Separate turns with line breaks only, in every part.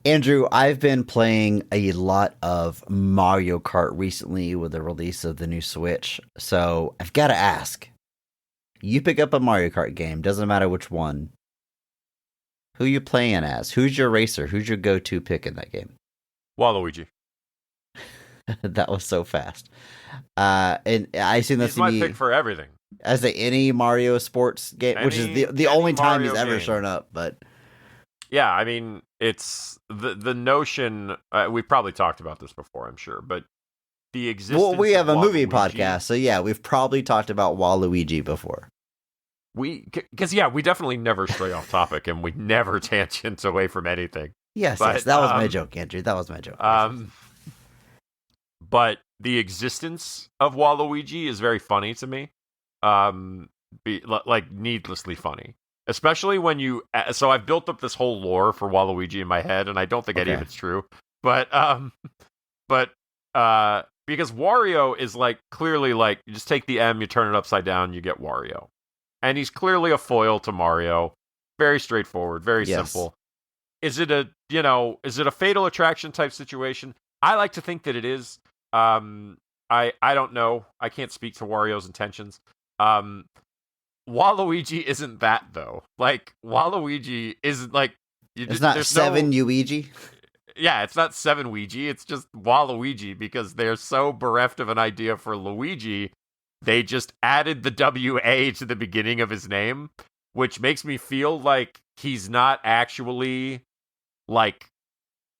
Andrew, I've been playing a lot of Mario Kart recently with the release of the new Switch. So I've got to ask, you pick up a Mario Kart game, doesn't matter which one. Who you playing as? Who's your racer? Who's your go-to pick in that game?
Waluigi.
That was so fast. And I assume that's
He's my pick for everything.
As any Mario sports game, which is the only time he's ever shown up. But
yeah, I mean, it's the notion. We've probably talked about this before, I'm sure, but the existence.
Well, we have a movie
Waluigi,
podcast, so yeah, we've probably talked about Waluigi before.
We definitely never stray off topic, and we never tangent away from anything.
Yes, that was my joke, Andrew. That was my joke.
But the existence of Waluigi is very funny to me. Like needlessly funny, especially when you. So I've built up this whole lore for Waluigi in my head, and I don't think any of it's true. But because Wario is like clearly like you just take the M, you turn it upside down, you get Wario, and he's clearly a foil to Mario. Very straightforward, very simple. Is it a fatal attraction type situation? I like to think that it is. I don't know. I can't speak to Wario's intentions. Waluigi isn't that though. Like Waluigi isn't like
it's not seven Luigi.
Yeah, it's not seven Luigi. It's just Waluigi because they're so bereft of an idea for Luigi. They just added the WA to the beginning of his name, which makes me feel like he's not actually like.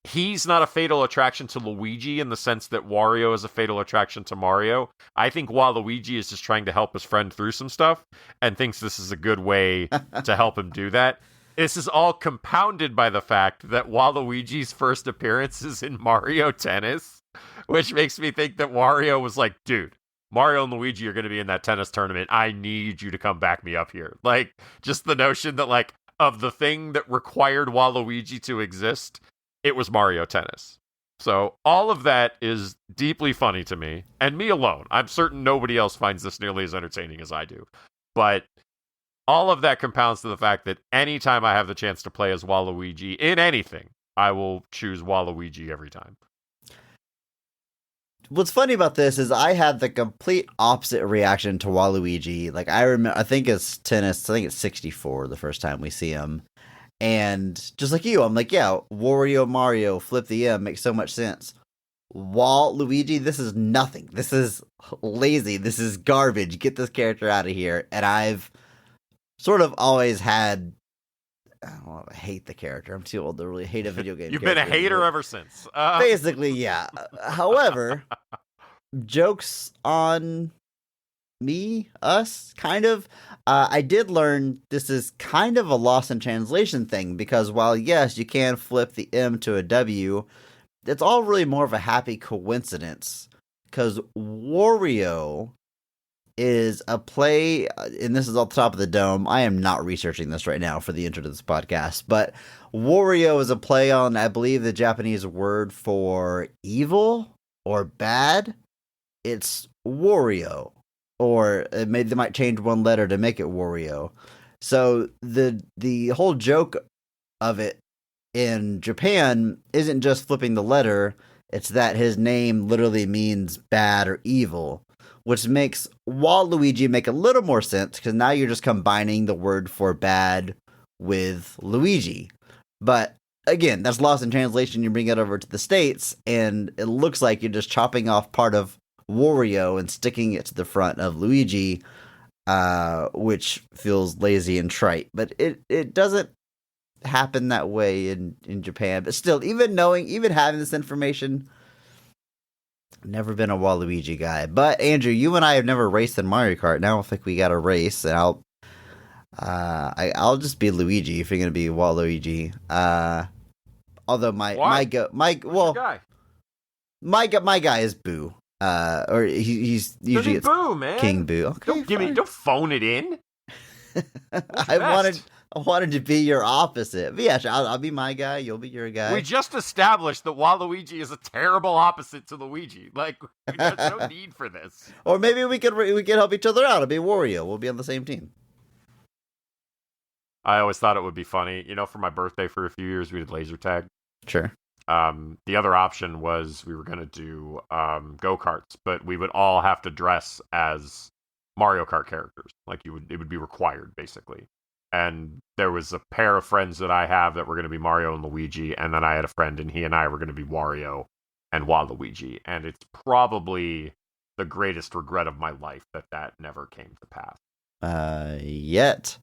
He's not a fatal attraction to Luigi in the sense that Wario is a fatal attraction to Mario. I think Waluigi is just trying to help his friend through some stuff and thinks this is a good way to help him do that. This is all compounded by the fact that Waluigi's first appearance is in Mario Tennis, which makes me think that Wario was like, dude, Mario and Luigi are going to be in that tennis tournament. I need you to come back me up here. Like, just the notion that, like, of the thing that required Waluigi to exist, it was Mario Tennis. So all of that is deeply funny to me, and me alone. I'm certain nobody else finds this nearly as entertaining as I do. But all of that compounds to the fact that anytime I have the chance to play as Waluigi in anything, I will choose Waluigi every time.
What's funny about this is I had the complete opposite reaction to Waluigi. Like I think it's tennis. I think it's 64 the first time we see him. And just like you, I'm like, yeah, Wario Mario, flip the M, makes so much sense. Waluigi, this is nothing. This is lazy. This is garbage. Get this character out of here. And I've sort of always had, I don't know, I hate the character. I'm too old to really hate a video game.
You've been a hater ever since.
Basically, yeah. However, jokes on me, us, kind of. I did learn this is kind of a lost in translation thing because while, yes, you can flip the M to a W, it's all really more of a happy coincidence because Wario is a play, and this is off the top of the dome. I am not researching this right now for the intro to this podcast, but Wario is a play on, I believe, the Japanese word for evil or bad. It's Wario. Or they might change one letter to make it Wario. So the whole joke of it in Japan isn't just flipping the letter, it's that his name literally means bad or evil, which makes Waluigi make a little more sense, because now you're just combining the word for bad with Luigi. But again, that's lost in translation. You bring it over to the States, and it looks like you're just chopping off part of Wario and sticking it to the front of Luigi, which feels lazy and trite. But it doesn't happen that way in Japan. But still, even having this information, I've never been a Waluigi guy. But Andrew, you and I have never raced in Mario Kart. Now I think we got to race, and I'll just be Luigi if you're gonna be Waluigi. Although my guy is Boo. Or he's usually
Boo, man.
King Boo. Okay,
don't phone it in.
I wanted to be your opposite. But yeah, I'll be my guy. You'll be your guy.
We just established that Waluigi is a terrible opposite to Luigi. Like, there's no need for this.
Or maybe we could help each other out. It'll be Wario. We'll be on the same team.
I always thought it would be funny. For my birthday for a few years, we did laser tag.
Sure.
The other option was we were going to do go-karts, but we would all have to dress as Mario Kart characters. Like it would be required, basically. And there was a pair of friends that I have that were going to be Mario and Luigi, and then I had a friend, and he and I were going to be Wario and Waluigi. And it's probably the greatest regret of my life that never came to pass.
Yet.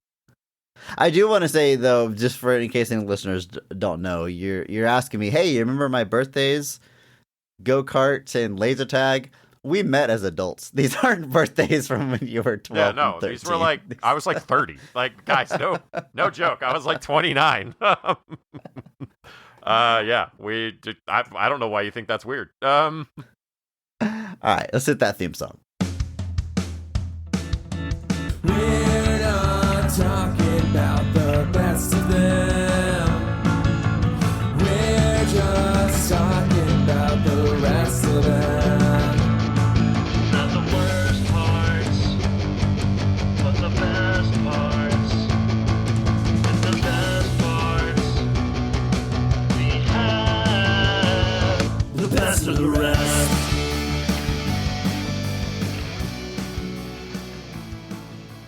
I do want to say, though, just for in case any listeners don't know, you're asking me, hey, you remember my birthdays, go-kart and laser tag? We met as adults. These aren't birthdays from when you were 12. Yeah,
no,
and 13.
These were like, I was like 30. Like, guys, no joke. I was like 29. Yeah, I don't know why you think that's weird.
All right, let's hit that theme song.
We're not talking about the best of them. We're just talking about the rest of them.
Not the worst parts, but the best parts. And the best parts we have. The best of the rest.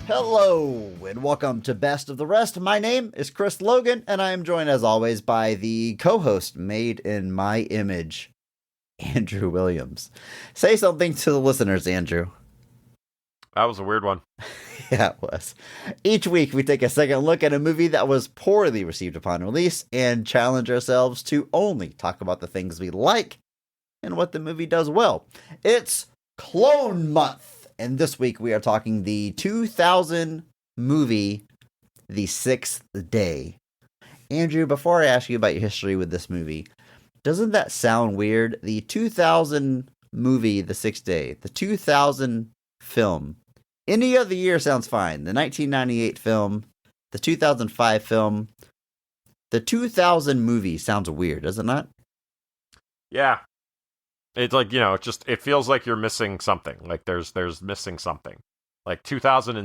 Hello, and welcome to Best of the Rest. My name is Chris Logan, and I am joined, as always, by the co-host made in my image, Andrew Williams. Say something to the listeners, Andrew.
That was a weird one.
Yeah, it was. Each week, we take a second look at a movie that was poorly received upon release and challenge ourselves to only talk about the things we like and what the movie does well. It's Clone Month. And this week we are talking the 2000 movie, The Sixth Day. Andrew, before I ask you about your history with this movie, doesn't that sound weird? The 2000 movie, The Sixth Day, the 2000 film. Any other year sounds fine. The 1998 film, the 2005 film, the 2000 movie sounds weird, does it not?
Yeah. It's like, it feels like you're missing something. Like there's missing something. Like 2000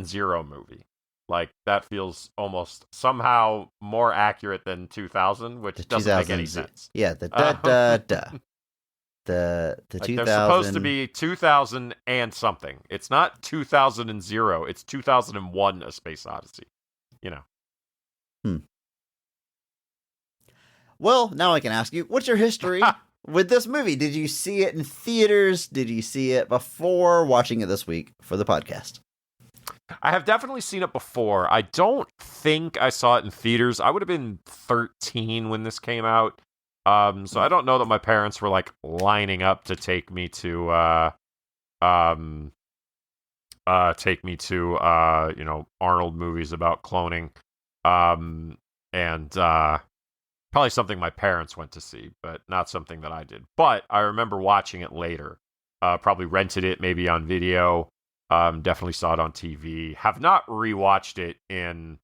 movie. Like that feels almost somehow more accurate than 2000, which doesn't make any sense.
Yeah, the The
like
2000.
They're supposed to be 2000 and something. It's not 2000. It's 2001: A Space Odyssey.
Well, now I can ask you, what's your history with this movie? Did you see it in theaters? Did you see it before watching it this week for the podcast?
I have definitely seen it before. I don't think I saw it in theaters. I would have been 13 when this came out. So I don't know that my parents were like lining up to take me to Arnold movies about cloning. And probably something my parents went to see, but not something that I did. But I remember watching it later. Probably rented it maybe on video. Definitely saw it on TV. Have not rewatched it in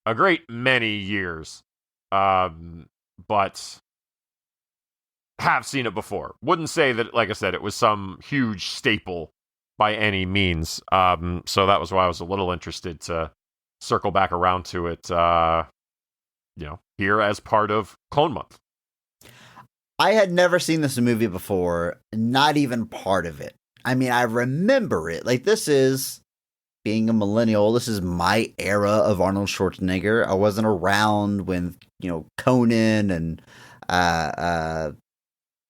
a great many years. But have seen it before. Wouldn't say that, like I said, it was some huge staple by any means. So that was why I was a little interested to circle back around to it, here as part of Clone Month.
I had never seen this movie before, not even part of it. I mean, I remember it. Like, this is, being a millennial, this is my era of Arnold Schwarzenegger. I wasn't around when, Conan and The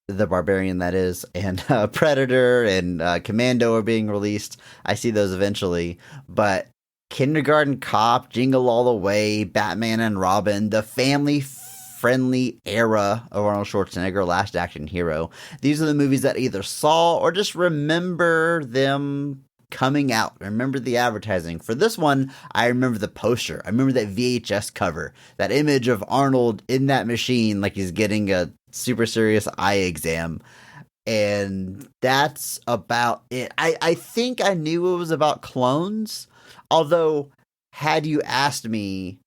Barbarian, that is, and Predator and Commando are being released. I see those eventually. But Kindergarten Cop, Jingle All the Way, Batman and Robin, the family-friendly era of Arnold Schwarzenegger, Last Action Hero. These are the movies that I either saw or just remember them coming out. I remember the advertising. For this one, I remember the poster. I remember that VHS cover, that image of Arnold in that machine like he's getting a super serious eye exam. And that's about it. I think I knew it was about clones. Although, had you asked me,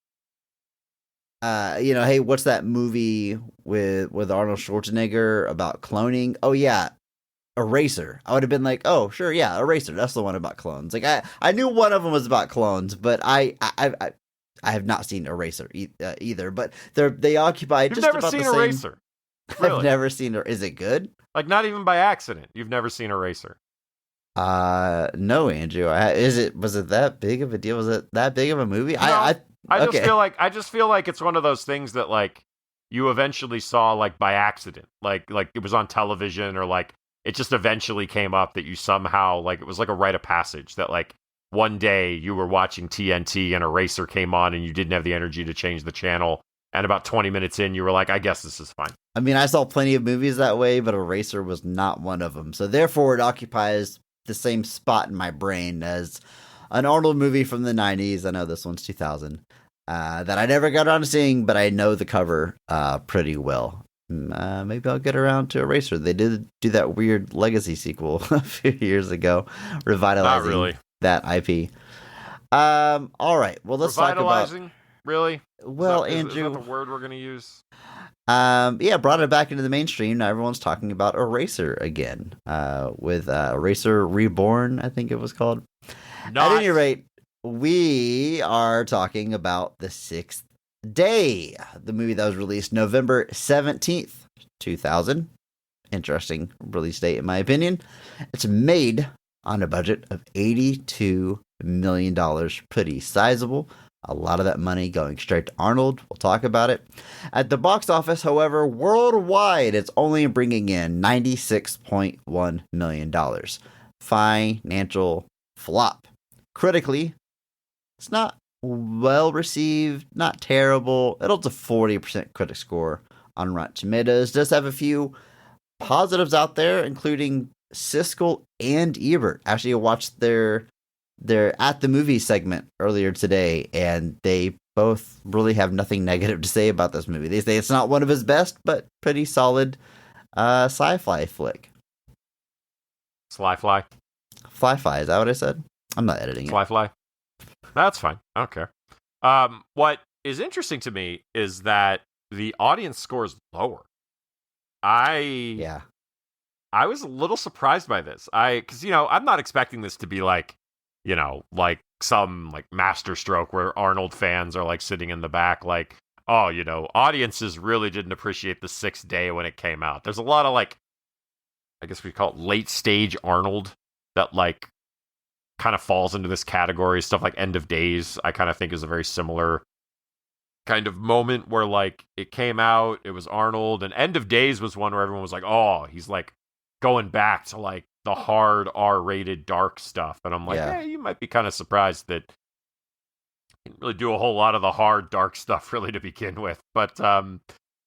hey, what's that movie with Arnold Schwarzenegger about cloning? Oh, yeah, Eraser. I would have been like, oh, sure, yeah, Eraser. That's the one about clones. Like, I knew one of them was about clones, but I have not seen Eraser either. But they occupy
You've
just
never
about
seen
the same.
Eraser. Really?
I've never seen it. Is it good?
Like, not even by accident. You've never seen Eraser.
No, Andrew. Was it that big of a deal? Was it that big of a movie?
No,
I
just feel like it's one of those things that like you eventually saw like by accident. Like it was on television, or like it just eventually came up that you somehow, like, it was like a rite of passage that like one day you were watching TNT and Eraser came on and you didn't have the energy to change the channel. And about 20 minutes in, you were like, I guess this is fine.
I mean, I saw plenty of movies that way, but Eraser was not one of them. So therefore, it occupies the same spot in my brain as an Arnold movie from the 90s. I know this one's 2000. That I never got around to seeing, but I know the cover pretty well. Maybe I'll get around to Eraser. They did do that weird Legacy sequel a few years ago, revitalizing that IP. All right. Well, let's talk about...
Really?
Well,
is
Andrew...
Is that the word we're going to use?
Brought it back into the mainstream. Now everyone's talking about Eraser again, with Eraser Reborn, I think it was called. At any rate, we are talking about The Sixth Day, the movie that was released November 17th, 2000. Interesting release date, in my opinion. It's made on a budget of $82 million. Pretty sizable. A lot of that money going straight to Arnold. We'll talk about it. At the box office, however, worldwide, it's only bringing in $96.1 million. Financial flop. Critically, it's not well received, not terrible. It holds a 40% critic score on Rotten Tomatoes. Does have a few positives out there, including Siskel and Ebert. Actually, I watched their At the Movie segment earlier today, and they both really have nothing negative to say about this movie. They say it's not one of his best, but pretty solid sci-fi flick.
Sly-fly?
Fly-fi, is that what I said? I'm not editing it.
Sly-fly? That's fine. I don't care. What is interesting to me is that the audience score is lower. I was a little surprised by this. Because, I'm not expecting this to be like, like some like masterstroke where Arnold fans are like sitting in the back like, oh, audiences really didn't appreciate The Sixth Day when it came out. There's a lot of like, I guess we call it late stage Arnold that like kind of falls into this category. Stuff like End of Days, I kind of think is a very similar kind of moment where like it came out, it was Arnold, and End of Days was one where everyone was like, oh, he's like going back to like the hard R-rated dark stuff. And I'm like, hey, you might be kind of surprised that he didn't really do a whole lot of the hard dark stuff really to begin with. But that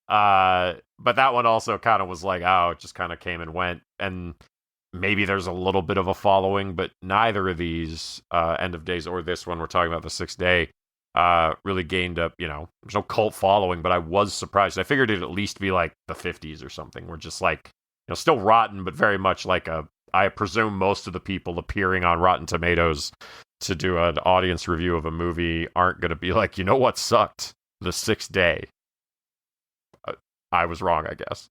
one also kind of was like, oh, it just kind of came and went. And maybe there's a little bit of a following, but neither of these, End of Days or this one we're talking about, The Sixth Day, really gained up, there's no cult following, but I was surprised. I figured it'd at least be like the 50s or something. We're just like, still rotten, but very much like I presume most of the people appearing on Rotten Tomatoes to do an audience review of a movie aren't going to be like, what sucked? The Sixth Day. I was wrong, I guess.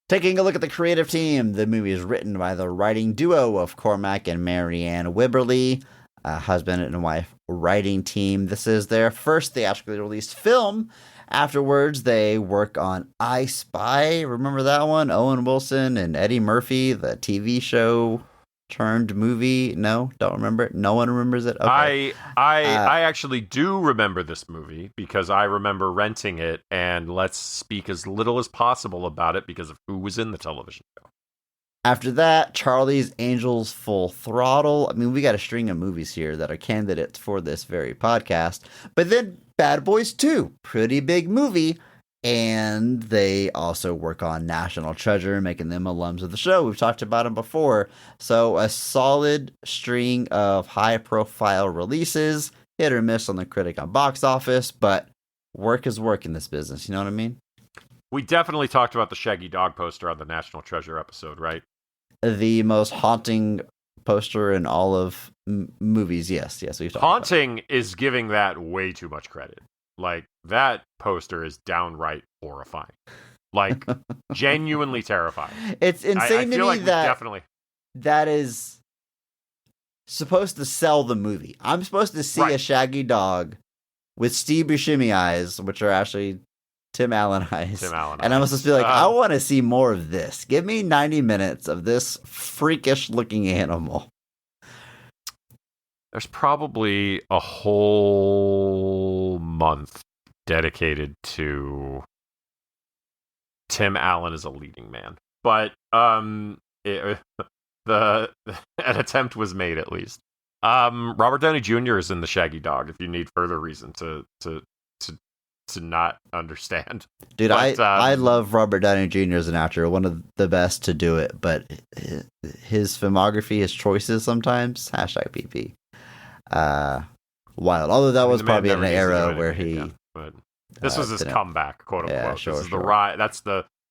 Taking a look at the creative team, the movie is written by the writing duo of Cormac and Marianne Wibberley, a husband and wife writing team. This is their first theatrically released film. Afterwards, they work on I Spy. Remember that one? Owen Wilson and Eddie Murphy, the TV show turned movie. No, don't remember it. No one remembers it. Okay.
I actually do remember this movie because I remember renting it, and let's speak as little as possible about it because of who was in the television show.
After that, Charlie's Angels Full Throttle. I mean, we got a string of movies here that are candidates for this very podcast. But then Bad Boys 2, pretty big movie. And they also work on National Treasure, making them alums of the show. We've talked about them before. So a solid string of high-profile releases, hit or miss on the critic on box office, but work is work in this business. You know what I mean?
We definitely talked about the Shaggy Dog poster on the National Treasure episode, right?
The most haunting poster in all of movies. Yes, we've talked
haunting about. Is giving that way too much credit. Like, that poster is downright horrifying. Like, genuinely terrifying.
It's insane to me
like
that is supposed to sell the movie. I'm supposed to see a Shaggy Dog with Steve Buscemi eyes, which are actually Tim Allen eyes.
Tim Allen
And I must
eyes.
just be like, I want to see more of this. Give me 90 minutes of this freakish looking animal.
There's probably a whole month dedicated to Tim Allen as a leading man. But an attempt was made, at least. Robert Downey Jr. is in The Shaggy Dog, if you need further reason to not understand.
Dude,
But,
I love Robert Downey Jr. as an actor, one of the best to do it, but his filmography, his choices sometimes, #PP. Wild. Although that was
the man
probably in
never
an
needs to do
era
anything
where
again, but this was his
didn't-
comeback, quote unquote.
Yeah, sure,
This is
sure.
the rise.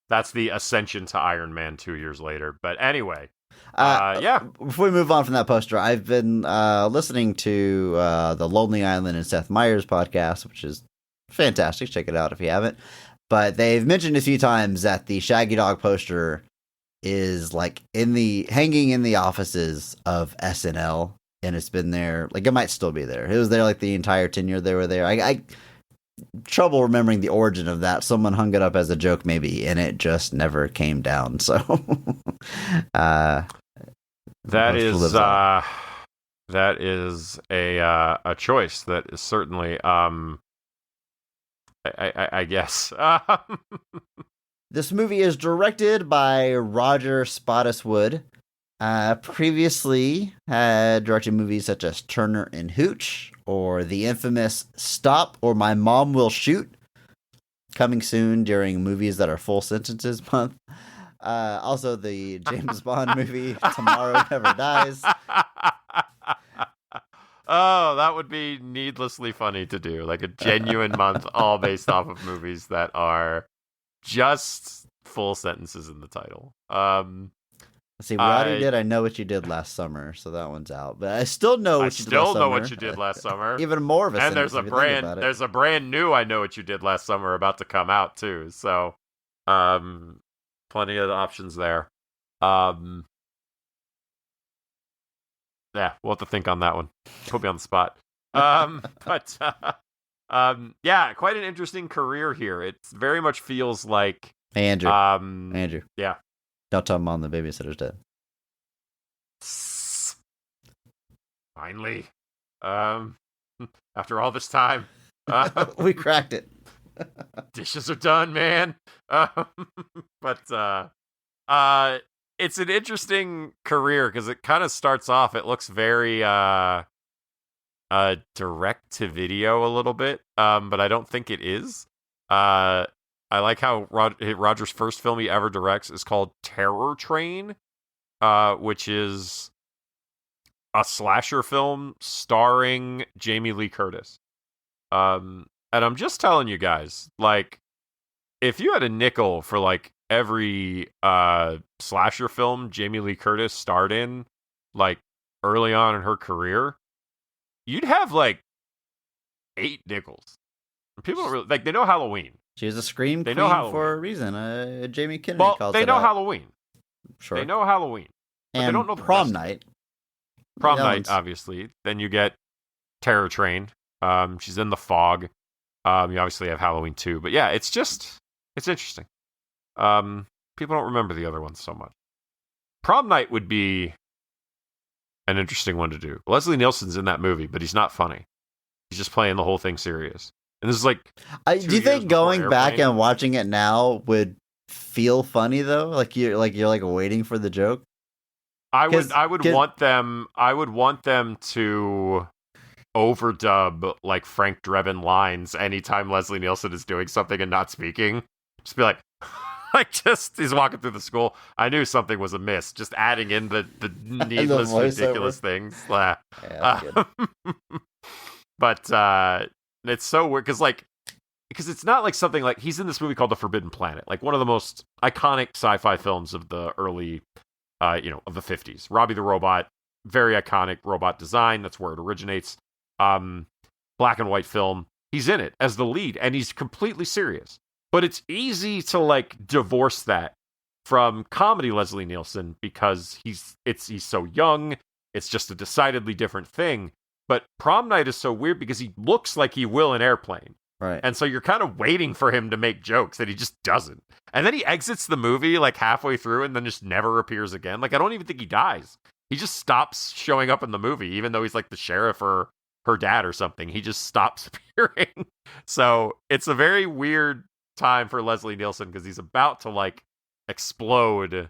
That's the ascension to Iron Man 2 years later. But anyway,
Before we move on from that poster, I've been listening to the Lonely Island and Seth Meyers podcast, which is fantastic. Check it out if you haven't. But they've mentioned a few times that the Shaggy Dog poster is like hanging in the offices of SNL, and it's been there. Like, it might still be there. It was there like the entire tenure they were there. I trouble remembering the origin of that. Someone hung it up as a joke, maybe, and it just never came down. So,
that is a choice that is certainly, I guess.
This movie is directed by Roger Spottiswoode. Previously had directed movies such as Turner and Hooch, or the infamous Stop or My Mom Will Shoot, coming soon during Movies That Are Full Sentences month. Also the James Bond movie Tomorrow Never Dies.
Oh, that would be needlessly funny to do. Like a genuine month all based off of movies that are just full sentences in the title.
Let's see, we already did I Know What You Did Last Summer, so that one's out. But I still know what you did last summer.
I still know what you did last summer.
Even more of a
and
sentence,
there's a brand new I Know What You Did Last Summer about to come out too. So plenty of options there. Yeah, we'll have to think on that one. Put me on the spot. But yeah, quite an interesting career here. It very much feels like
Hey, Andrew.
Andrew. Yeah.
Don't tell Mom the babysitter's dead.
Finally. After all this time.
We cracked it.
Dishes are done, man. But it's an interesting career because it kind of starts off, it looks very direct to video a little bit, but I don't think it is. I like how Roger's first film he ever directs is called Terror Train, which is a slasher film starring Jamie Lee Curtis. And I'm just telling you guys, like, if you had a nickel for like every slasher film Jamie Lee Curtis starred in, like early on in her career, you'd have like 8 nickels. People don't really like. They know Halloween.
She was a scream queen for a reason. Jamie Kennedy calls it out.
They know Halloween.
Sure.
They know Halloween. But
and
they don't know
Prom Night.
Prom Night, obviously. Then you get Terror Train. She's in The Fog. You obviously have Halloween too. But yeah, it's interesting. People don't remember the other ones so much. Prom Night would be an interesting one to do. Leslie Nielsen's in that movie, but he's not funny. He's just playing the whole thing serious. And this is like,
do you think going back and watching it now would feel funny though? Like you're waiting for the joke.
I would want them to overdub like Frank Drebin lines anytime Leslie Nielsen is doing something and not speaking. Just be like, he's walking through the school. I knew something was amiss. Just adding in the needless, ridiculous things. Yeah, but it's so weird because it's not like something like he's in this movie called The Forbidden Planet, like one of the most iconic sci-fi films of the early, of the 50s. Robbie the Robot, very iconic robot design. That's where it originates. Black and white film. He's in it as the lead, and he's completely serious. But it's easy to like divorce that from comedy Leslie Nielsen because he's so young. It's just a decidedly different thing. But Prom Night is so weird because he looks like he will in Airplane.
Right.
And so you're kind of waiting for him to make jokes that he just doesn't. And then he exits the movie like halfway through and then just never appears again. Like, I don't even think he dies. He just stops showing up in the movie, even though he's like the sheriff or her dad or something. He just stops appearing. So it's a very weird time for Leslie Nielsen because he's about to like explode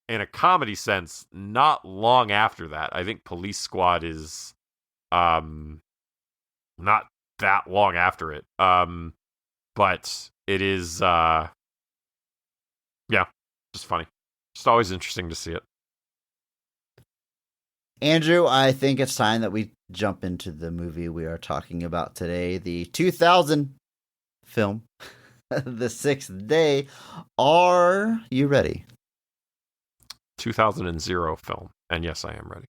in a comedy sense not long after that. I think Police Squad is not that long after it. But it is just funny. Just always interesting to see it.
Andrew, I think it's time that we jump into the movie we are talking about today, the 2000 film, The Sixth Day. Are you ready?
2000 film. And yes, I am ready.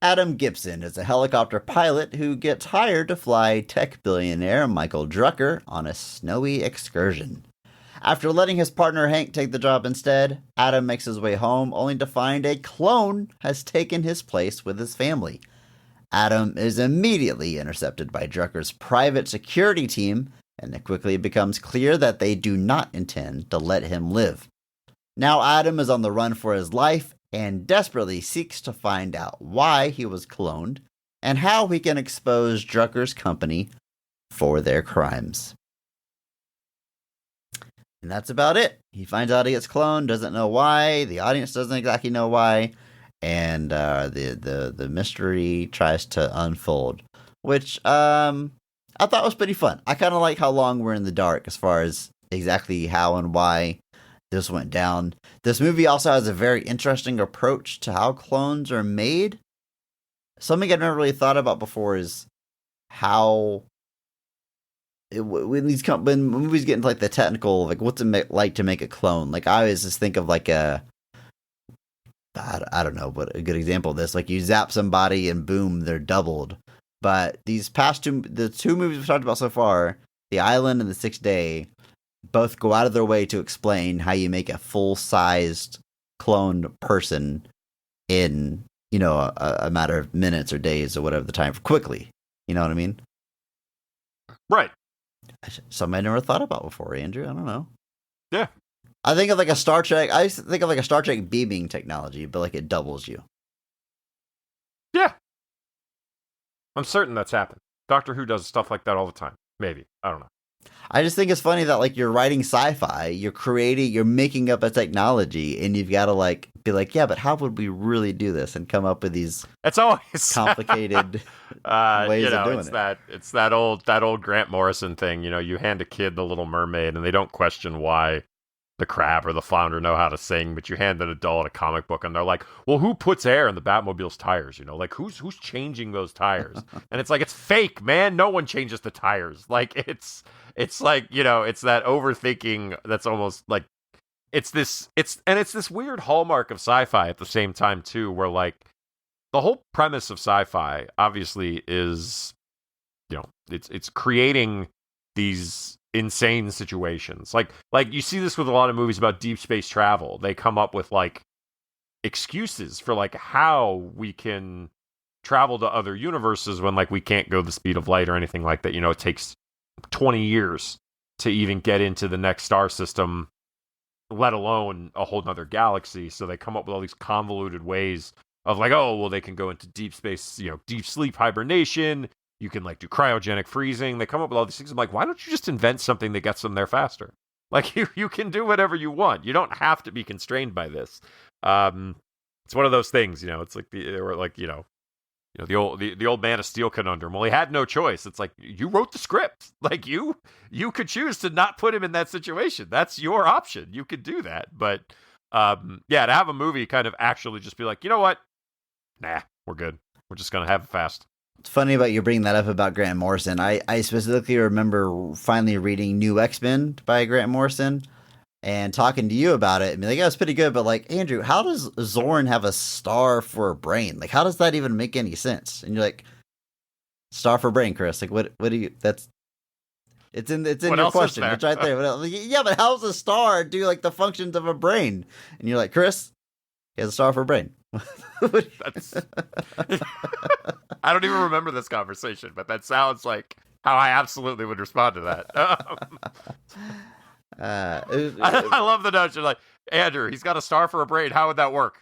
Adam Gibson is a helicopter pilot who gets hired to fly tech billionaire Michael Drucker on a snowy excursion. After letting his partner Hank take the job instead, Adam makes his way home only to find a clone has taken his place with his family. Adam is immediately intercepted by Drucker's private security team, and it quickly becomes clear that they do not intend to let him live. Now Adam is on the run for his life and desperately seeks to find out why he was cloned and how he can expose Drucker's company for their crimes. And that's about it. He finds out he gets cloned, doesn't know why, the audience doesn't exactly know why, and the mystery tries to unfold, which I thought was pretty fun. I kind of like how long we're in the dark as far as exactly how and why this went down. This movie also has a very interesting approach to how clones are made. Something I've never really thought about before is how when movies get into like the technical, like what's it like to make a clone. Like I always just think of like I don't know what a good example of this. Like you zap somebody and boom, they're doubled. But the two movies we've talked about so far, The Island and The Sixth Day, both go out of their way to explain how you make a full-sized cloned person in, a matter of minutes or days or whatever the time quickly. You know what I mean?
Right.
Something I never thought about before, Andrew. I don't know.
Yeah.
I think of like a Star Trek. I used to think of like a Star Trek beaming technology, but like it doubles you.
Yeah. I'm certain that's happened. Doctor Who does stuff like that all the time. Maybe. I don't know.
I just think it's funny that like you're writing sci-fi, you're making up a technology, and you've got to like be like, yeah, but how would we really do this and come up with these
it's always
complicated ways of doing it.
It's that old Grant Morrison thing. You hand a kid The Little Mermaid, and they don't question why the crab or the flounder know how to sing, but you hand an adult a comic book, and they're like, well, who puts air in the Batmobile's tires? Like who's changing those tires? And it's like, it's fake, man. No one changes the tires. Like it's like, it's that overthinking that's almost like it's this weird hallmark of sci-fi at the same time too, where like the whole premise of sci-fi obviously is, it's creating these insane situations. Like you see this with a lot of movies about deep space travel. They come up with like excuses for like how we can travel to other universes when like we can't go the speed of light or anything like that. It takes 20 years to even get into the next star system, let alone a whole nother galaxy. So they come up with all these convoluted ways of like, oh, well, they can go into deep space, deep sleep hibernation. You can like do cryogenic freezing. They come up with all these things. I'm like, why don't you just invent something that gets them there faster? Like you can do whatever you want. You don't have to be constrained by this. It's one of those things, it's like the old Man of Steel conundrum. Well, he had no choice. It's like, you wrote the script. Like you could choose to not put him in that situation. That's your option. You could do that. But to have a movie kind of actually just be like, you know what? Nah, we're good. We're just gonna have it fast.
It's funny about you bringing that up about Grant Morrison. I specifically remember finally reading New X-Men by Grant Morrison and talking to you about it and be like, yeah, it's pretty good. But like, Andrew, how does Zorn have a star for a brain? Like, how does that even make any sense? And you're like, star for brain, Chris. Like, what do you, that's. It's in
What
your
else is
question.
there?
It's right there. Yeah, but how does a star do like the functions of a brain? And you're like, Chris, he has a star for a brain.
That's. I don't even remember this conversation, but that sounds like how I absolutely would respond to that. I love the notion, like, Andrew, he's got a star for a brain. How would that work?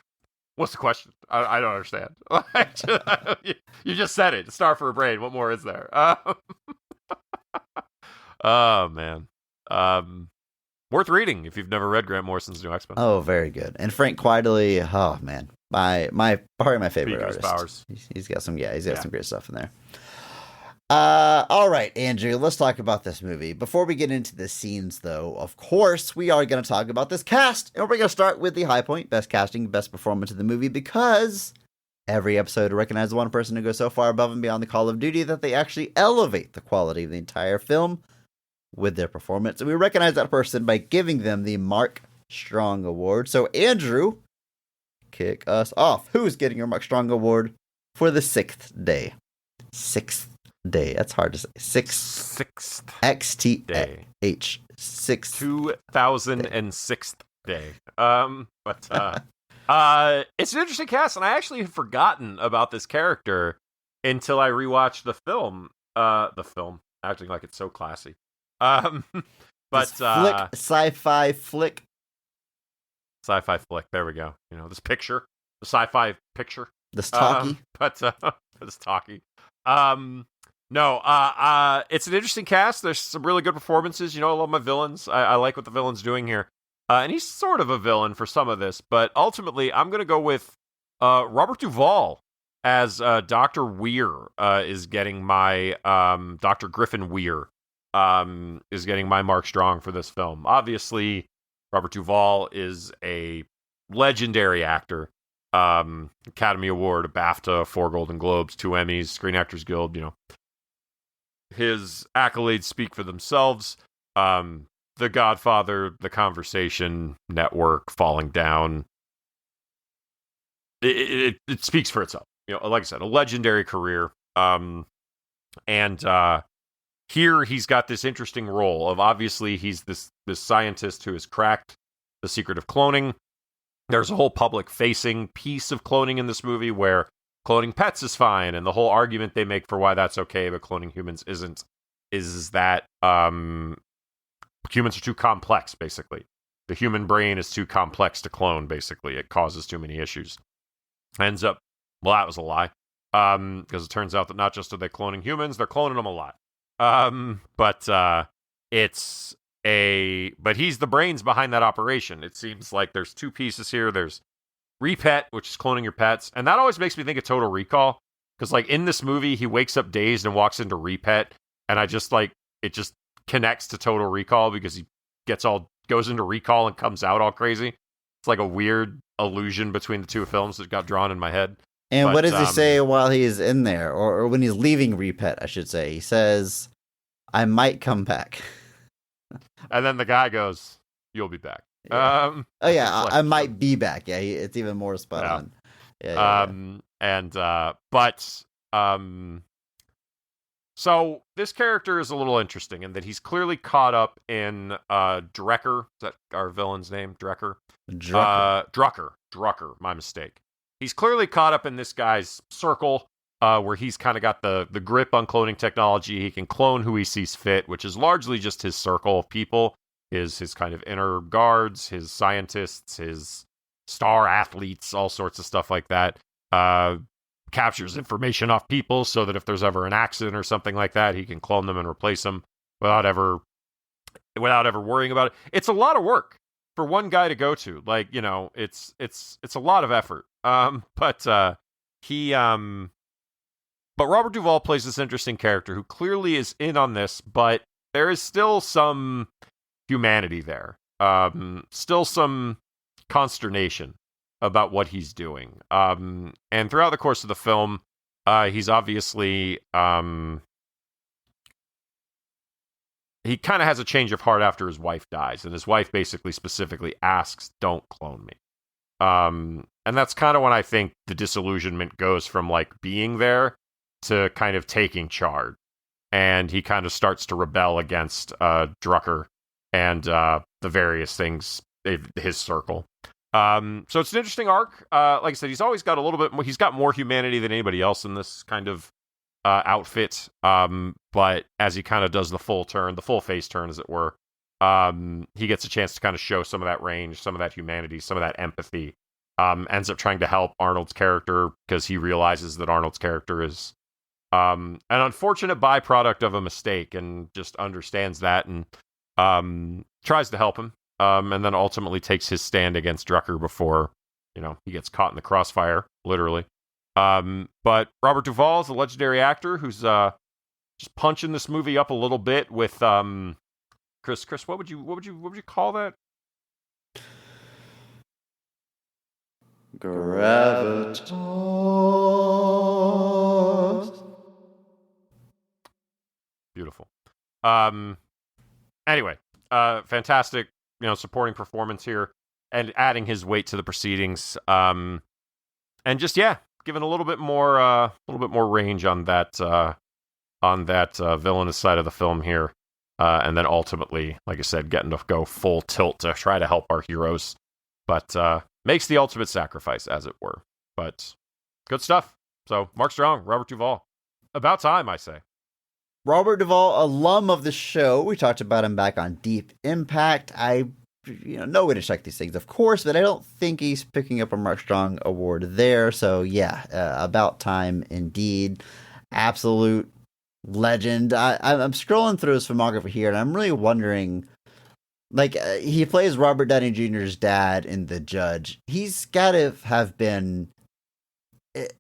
What's the question? I don't understand. You just said it. A star for a brain. What more is there? Oh, man. Worth reading if you've never read Grant Morrison's new X-Men.
Oh, very good. And Frank Quitely, oh man, probably my favorite
Speaking of
artist.
powers.
He's got some some great stuff in there. All right, Andrew, let's talk about this movie. Before we get into the scenes, though, of course, we are going to talk about this cast. And we're going to start with the high point, best casting, best performance of the movie, because every episode recognizes one person who goes so far above and beyond the call of duty that they actually elevate the quality of the entire film with their performance. And we recognize that person by giving them the Mark Strong Award. So, Andrew, kick us off. Who's getting your Mark Strong Award for the 6th day? 6th day. That's hard to say. Sixth XTH.
2006 day. It's an interesting cast, and I actually had forgotten about this character until I rewatched the film. Acting like it's so classy. But
sci-fi flick.
Sci-fi flick. There we go. You know, this picture, the sci-fi picture.
This talkie.
This talkie. It's an interesting cast. There's some really good performances. You know, I love my villains. I like what the villain's doing here. And he's sort of a villain for some of this, but ultimately, I'm going to go with Robert Duvall as Dr. Weir is getting my Dr. Griffin Weir is getting my Mark Strong for this film. Obviously, Robert Duvall is a legendary actor. Academy Award, a BAFTA, 4 Golden Globes, 2 Emmys, Screen Actors Guild, you know. His accolades speak for themselves. The Godfather, The Conversation, Network, Falling Down. It speaks for itself. You know, like I said, a legendary career. Here he's got this interesting role of, obviously he's this scientist who has cracked the secret of cloning. There's a whole public-facing piece of cloning in this movie where cloning pets is fine, and the whole argument they make for why that's okay, but cloning humans isn't, is that humans are too complex, basically. The human brain is too complex to clone, basically. It causes too many issues. Ends up, well, that was a lie. Because it turns out that not just are they cloning humans, they're cloning them a lot. But he's the brains behind that operation. It seems like there's 2 pieces here. There's Repet, which is cloning your pets. And that always makes me think of Total Recall. Because, like, in this movie, he wakes up dazed and walks into Repet. And I just, like, it just connects to Total Recall because he goes into Recall and comes out all crazy. It's like a weird illusion between the 2 films that got drawn in my head.
And what does he say while he's in there? Or when he's leaving Repet, I should say. He says, I might come back.
And then the guy goes, you'll be back.
Yeah. I might be back. Yeah, it's even more spot on.
So this character is a little interesting in that he's clearly caught up in Drecker. Is that our villain's name? Drecker? Drucker, my mistake. He's clearly caught up in this guy's circle, where he's kind of got the grip on cloning technology. He can clone who he sees fit, which is largely just his circle of people, his kind of inner guards, his scientists, his star athletes, all sorts of stuff like that. Captures information off people so that if there's ever an accident or something like that, he can clone them and replace them without ever worrying about it. It's a lot of work for one guy to go to. Like, you know, it's a lot of effort. But Robert Duvall plays this interesting character who clearly is in on this, but there is still some humanity there. Still some consternation about what he's doing. And throughout the course of the film, he's obviously he kind of has a change of heart after his wife dies, and his wife basically specifically asks, "Don't clone me." And that's kind of when I think the disillusionment goes from like being there to kind of taking charge. and he kind of starts to rebel against Drucker and the various things in his circle. So it's an interesting arc. Like I said, he's always got a little bit more, he's got more humanity than anybody else in this kind of outfit. But as he kind of does the full face turn, as it were, he gets a chance to kind of show some of that range, some of that humanity, some of that empathy. Ends up trying to help Arnold's character because he realizes that Arnold's character is an unfortunate byproduct of a mistake, and just understands that, and tries to help him, and then ultimately takes his stand against Drucker before, he gets caught in the crossfire, literally. But Robert Duvall is a legendary actor who's just punching this movie up a little bit with Chris, what would you call that?
Gravitas.
Beautiful. Anyway, fantastic, supporting performance here, and adding his weight to the proceedings. And just giving a little bit more range on that villainous side of the film here. And then ultimately, like I said, getting to go full tilt to try to help our heroes, but makes the ultimate sacrifice, as it were. But good stuff. So Mark Strong, Robert Duvall, about time, I say.
Robert Duvall, alum of the show. We talked about him back on Deep Impact. I know way to check these things, of course, but I don't think he's picking up a Mark Strong award there. So about time indeed. Absolute legend. I'm scrolling through his filmography here, and I'm really wondering, he plays Robert Downey Jr.'s dad in The Judge. He's got to have been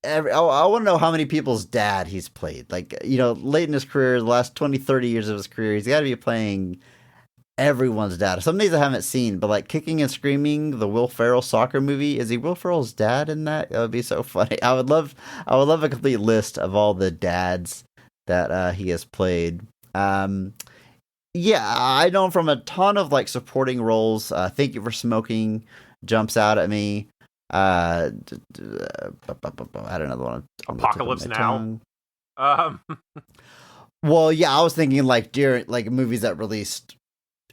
I want to know how many people's dad he's played. Late in his career, the last 20, 30 years of his career, he's got to be playing everyone's dad. Some things I haven't seen, but Kicking and Screaming, the Will Ferrell soccer movie, is he Will Ferrell's dad in that? That would be so funny. I would love a complete list of all the dads that he has played. I know him from a ton of supporting roles. Thank You for Smoking jumps out at me. I had another one.
Apocalypse Now.
Well, I was thinking during movies that released,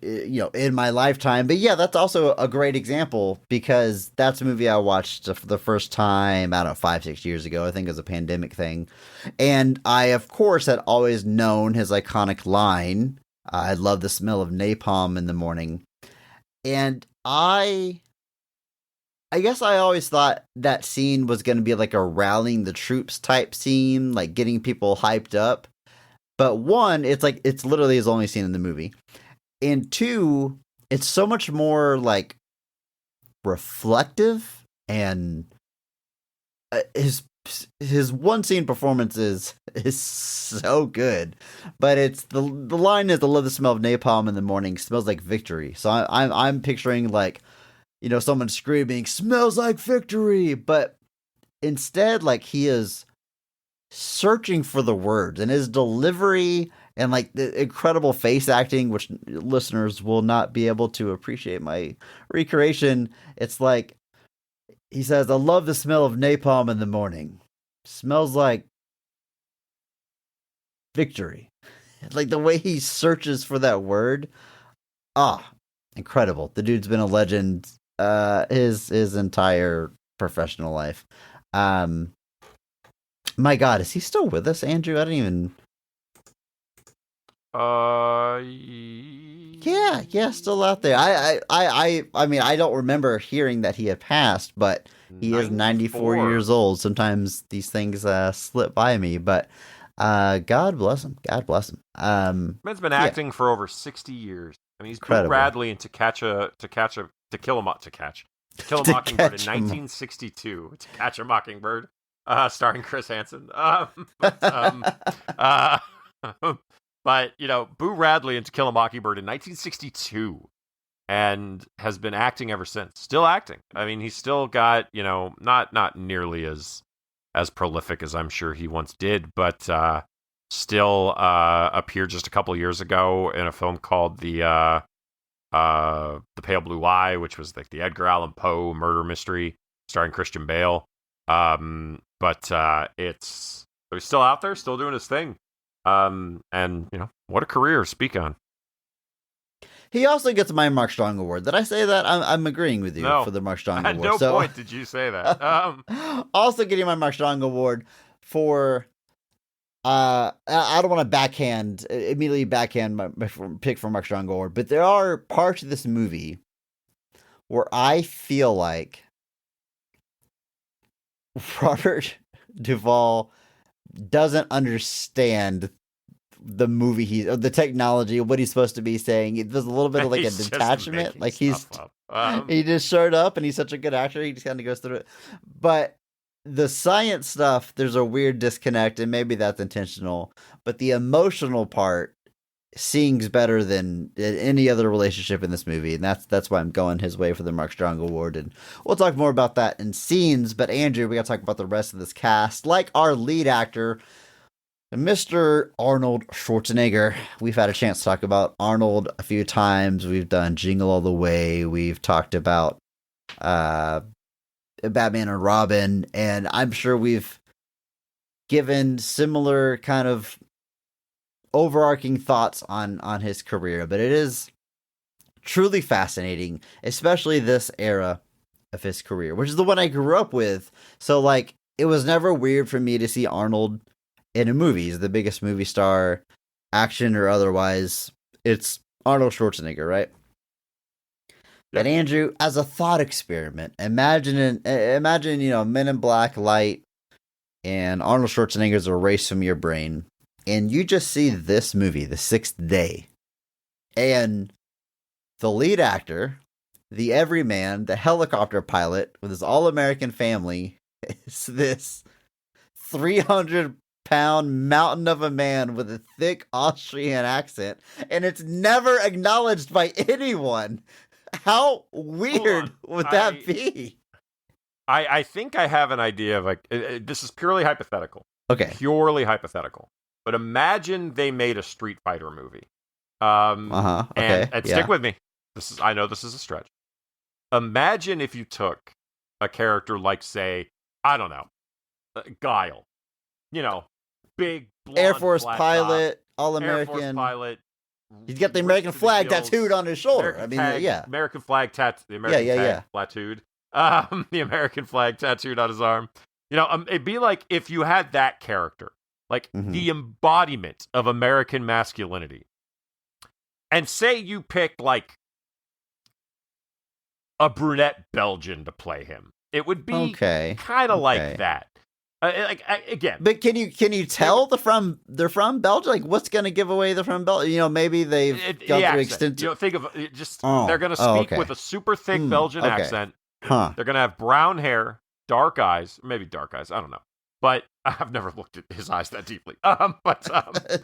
in my lifetime. But that's also a great example, because that's a movie I watched for the first time, I don't know, 5-6 years ago. I think it was a pandemic thing. And I, of course, had always known his iconic line, I love the smell of napalm in the morning. And I guess I always thought that scene was going to be a rallying the troops type scene, getting people hyped up. But one, it's literally his only scene in the movie. And two, it's so much more reflective, and his one scene performance is so good. But it's the line is, I love the smell of napalm in the morning, smells like victory. So I'm picturing someone screaming, smells like victory. But instead, he is searching for the words, and his delivery and the incredible face acting, which listeners will not be able to appreciate my recreation. It's he says, I love the smell of napalm in the morning. Smells like victory. The way he searches for that word. Incredible. The dude's been a legend his entire professional life. My God, is he still with us, Andrew? I don't even... Yeah, still out there. I mean, I don't remember hearing that he had passed, but he is 94 years old. Sometimes these things slip by me, but God bless him. God bless him.
Man's been acting for over 60 years. I mean, he's Bill Radley in To Kill a Mockingbird in 1962. To Catch a Mockingbird, starring Chris Hansen. But, Boo Radley in To Kill a Mockingbird in 1962, and has been acting ever since. Still acting. I mean, he's still got, not nearly as prolific as I'm sure he once did, but still appeared just a couple years ago in a film called The Pale Blue Eye, which was the Edgar Allan Poe murder mystery starring Christian Bale. But he's still out there, still doing his thing. And what a career. Speak on.
He also gets my Mark Strong Award. Did I say that? I'm agreeing with you
No.
for the Mark Strong
At
Award.
no point did you say that.
Also getting my Mark Strong Award for I don't want to immediately backhand my pick for Mark Strong Award, but there are parts of this movie where I feel like Robert Duvall doesn't understand the movie the technology, what he's supposed to be saying. There's a little bit of like a
He's just
detachment.
making
Like he's
stuff up.
he just showed up and he's such a good actor. He just kind of goes through it. But the science stuff, there's a weird disconnect, and maybe that's intentional. But the emotional part sings better than any other relationship in this movie, and that's why I'm going his way for the Mark Strong Award. And we'll talk more about that in scenes. But Andrew, we got to talk about the rest of this cast, like our lead actor, Mr. Arnold Schwarzenegger. We've had a chance to talk about Arnold a few times. We've done Jingle All the Way. We've talked about Batman and Robin, and I'm sure we've given similar kind of overarching thoughts on his career, but it is truly fascinating, especially this era of his career, which is the one I grew up with. So like, it was never weird for me to see Arnold in a movie. He's the biggest movie star, action or otherwise. It's Arnold Schwarzenegger, right? But Andrew, as a thought experiment, imagine Men in Black light and Arnold Schwarzenegger's erased from your brain, and you just see this movie, The Sixth Day, and the lead actor, the everyman, the helicopter pilot with his all-American family, is this 300-pound mountain of a man with a thick Austrian accent, and it's never acknowledged by anyone. How weird would that be?
I think I have an idea of this is purely hypothetical.
Okay.
Purely hypothetical. But imagine they made a Street Fighter movie.
Okay.
And stick with me. I know this is a stretch. Imagine if you took a character like, say, I don't know, Guile. Big blonde
Air Force pilot,
top,
all-American.
Air Force pilot.
He's got the American flag tattooed on his shoulder.
American flag tattooed. The American tag tattooed. The American flag tattooed on his arm. It'd be like if you had that character, like the embodiment of American masculinity, and say you picked like a brunette Belgian to play him. It would be kind of like that. Again,
but can you tell they're from Belgium? Like, what's going to give away they're from Belgium? Maybe they've gone through extensive.
Think of it just they're going to speak with a super thick Belgian accent. They're going to have brown hair, dark eyes, maybe dark eyes. I don't know, but I've never looked at his eyes that deeply.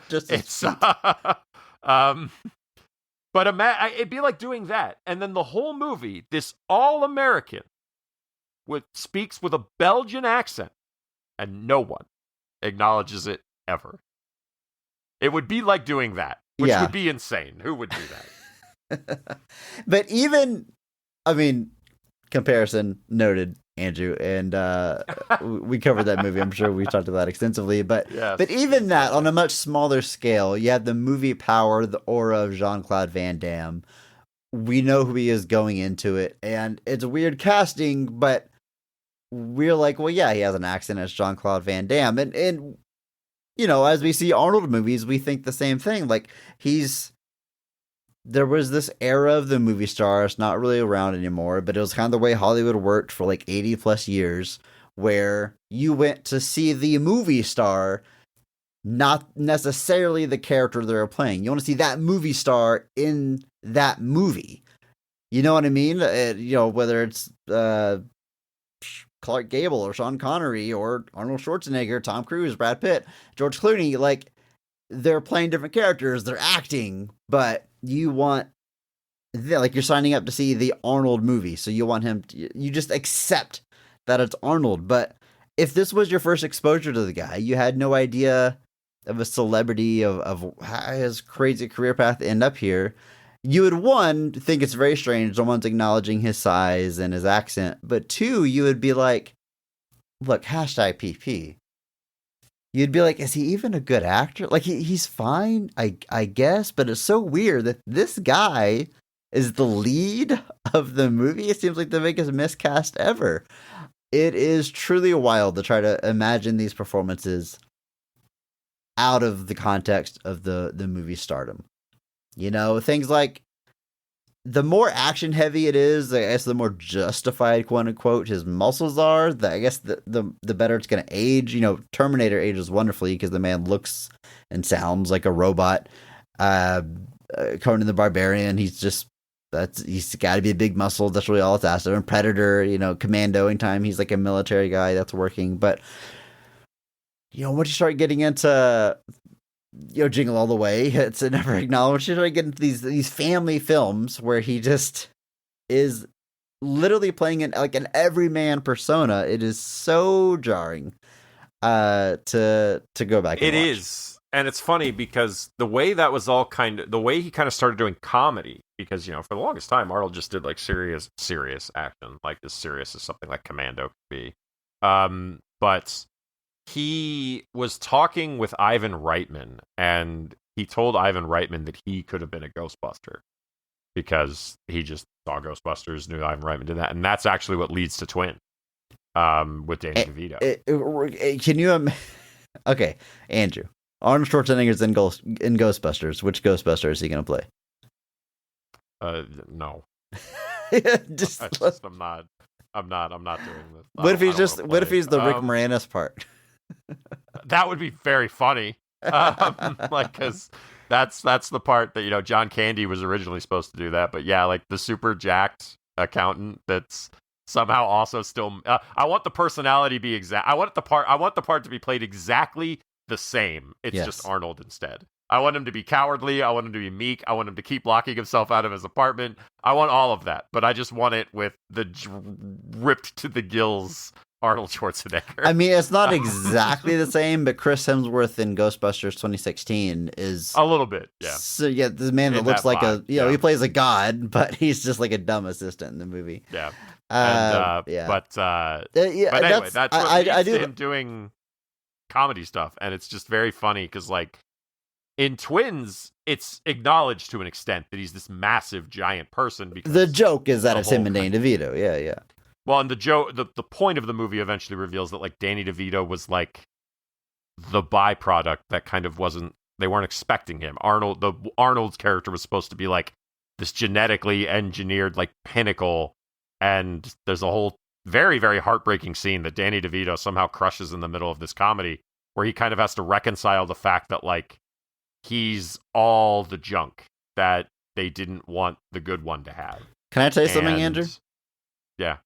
Just it's but it'd be like doing that, and then the whole movie, this all-American speaks with a Belgian accent. And no one acknowledges it ever. It would be like doing that, which would be insane. Who would do that?
But comparison noted, Andrew, and we covered that movie. I'm sure we talked about it extensively. But even that, on a much smaller scale, you have the movie power, the aura of Jean-Claude Van Damme. We know who he is going into it, and it's a weird casting, but we're like, well, yeah, he has an accent as Jean-Claude Van Damme. And as we see Arnold movies, we think the same thing. Like, there was this era of the movie star. It's not really around anymore, but it was kind of the way Hollywood worked for like 80 plus years, where you went to see the movie star, not necessarily the character they're playing. You want to see that movie star in that movie. You know what I mean? Whether it's, Clark Gable or Sean Connery or Arnold Schwarzenegger, Tom Cruise, Brad Pitt, George Clooney, like, they're playing different characters, they're acting, but you're signing up to see the Arnold movie, so you want him you just accept that it's Arnold. But if this was your first exposure to the guy, you had no idea of a celebrity, of how his crazy career path end up here, you would, one, think it's very strange someone's acknowledging his size and his accent, but two, you would be like, look, #PP. you'd be like, is he even a good actor? Like he's fine, I guess, but it's so weird that this guy is the lead of the movie. It seems like the biggest miscast ever. It is truly wild to try to imagine these performances out of the context of the movie stardom. You know, things like the more action heavy it is, I guess the more justified, quote unquote, his muscles are. I guess the better it's going to age. You know, Terminator ages wonderfully because the man looks and sounds like a robot. Conan the Barbarian, he's got to be a big muscle. That's really all it's asked of him. Predator, you know, Commandoing time, he's like a military guy that's working. But you know, once you start getting into, you know, Jingle All the Way, it's never acknowledged. Once you start getting into these family films where he just is literally playing an everyman persona, it is so jarring to go back.
It is, and it's funny because the way that was all the way he kind of started doing comedy, because you know, for the longest time, Arnold just did like serious action, like as serious as something like Commando could be, but he was talking with Ivan Reitman, and he told Ivan Reitman that he could have been a Ghostbuster because he just saw Ghostbusters, knew Ivan Reitman did that, and that's actually what leads to Twin, with Danny DeVito.
Can you? Okay, Andrew. Arnold Schwarzenegger's in Ghostbusters. Which Ghostbuster is he going to play?
No. I'm not doing this.
What if he's the Rick Moranis part?
That would be very funny. Like, because that's the part that, you know, John Candy was originally supposed to do that, but yeah, like the super jacked accountant that's somehow also still. I want the personality to be exact. I want the part to be played exactly the same. It's just Arnold instead. I want him to be cowardly. I want him to be meek. I want him to keep locking himself out of his apartment. I want all of that, but I just want it with the ripped to the gills Arnold Schwarzenegger.
I mean, it's not exactly the same, but Chris Hemsworth in Ghostbusters 2016 is
a little bit, yeah.
So yeah, the man that looks like he plays a god, but he's just like a dumb assistant in the movie.
Yeah,
yeah.
But anyway, that's what leads to him doing comedy stuff, and it's just very funny because, like, in Twins, it's acknowledged to an extent that he's this massive, giant person. Because
the joke is that it's him and Danny DeVito. Yeah.
Well, and the point of the movie eventually reveals that, like, Danny DeVito was like the byproduct that kind of they weren't expecting him. Arnold's character was supposed to be like this genetically engineered like pinnacle, and there's a whole very, very heartbreaking scene that Danny DeVito somehow crushes in the middle of this comedy, where he kind of has to reconcile the fact that, like, he's all the junk that they didn't want the good one to have.
Can I tell you something, Andrew?
Yeah.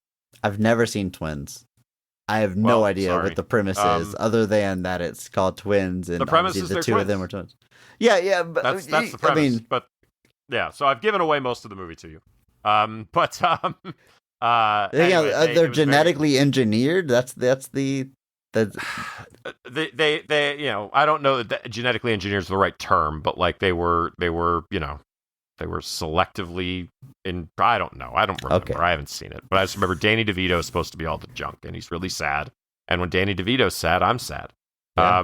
I've never seen Twins. I have no idea what the premise is, other than that it's called Twins, and
the premise is
the two
twins.
Of them are twins. Yeah, but
that's the premise. I mean, but yeah, so I've given away most of the movie to you.
Anyway,
anyway,
they're genetically engineered. That's they
you know, I don't know that genetically engineered is the right term, but like they were you know, they were selectively I don't know. I don't remember. Okay. I haven't seen it. But I just remember Danny DeVito is supposed to be all the junk, and he's really sad. And when Danny DeVito's sad, I'm sad. Yeah.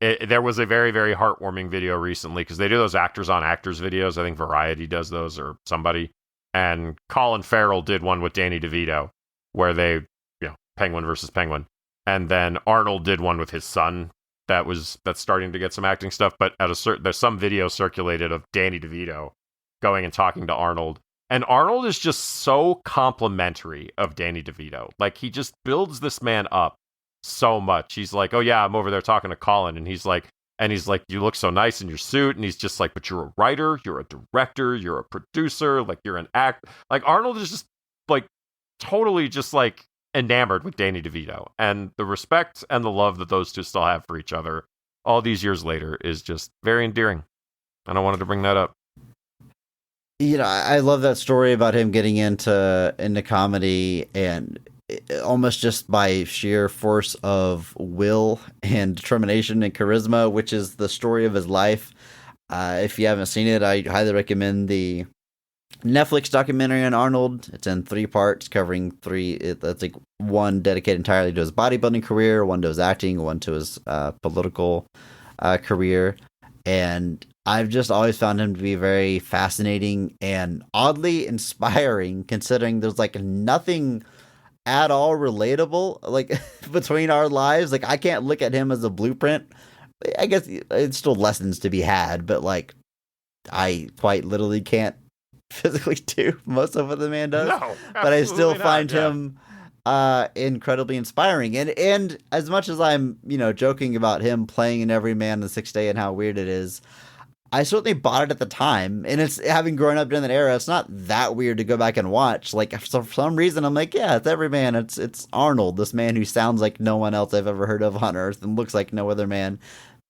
There was a very, very heartwarming video recently, because they do those actors on actors videos. I think Variety does those, or somebody. And Colin Farrell did one with Danny DeVito, where they, you know, Penguin versus Penguin. And then Arnold did one with his son, that's starting to get some acting stuff, but there's some video circulated of Danny DeVito going and talking to Arnold, and Arnold is just so complimentary of Danny DeVito. Like, he just builds this man up so much. He's like, "Oh yeah, I'm over there talking to Colin," and he's like, "You look so nice in your suit," and he's just like, "But you're a writer, you're a director, you're a producer, like you're an act." Like, Arnold is just like totally just like enamored with Danny DeVito, and the respect and the love that those two still have for each other all these years later is just very endearing, and I wanted to bring that up.
You know, I love that story about him getting into comedy, and almost just by sheer force of will and determination and charisma, which is the story of his life. If you haven't seen it, I highly recommend the Netflix documentary on Arnold. It's in 3 parts, covering 3. That's like one dedicated entirely to his bodybuilding career, one to his acting, one to his political career. And I've just always found him to be very fascinating and oddly inspiring, considering there's like nothing at all relatable like between our lives. Like I can't look at him as a blueprint. I guess it's still lessons to be had, but like I quite literally can't physically do most of what the man does.
No,
but I still
absolutely
find
not, yeah.
him incredibly inspiring. And as much as I'm, joking about him playing in Every Man the Sixth Day and how weird it is, I certainly bought it at the time. And it's having grown up during that era, it's not that weird to go back and watch. Like for some reason I'm like, yeah, it's Every Man. It's Arnold, this man who sounds like no one else I've ever heard of on earth and looks like no other man.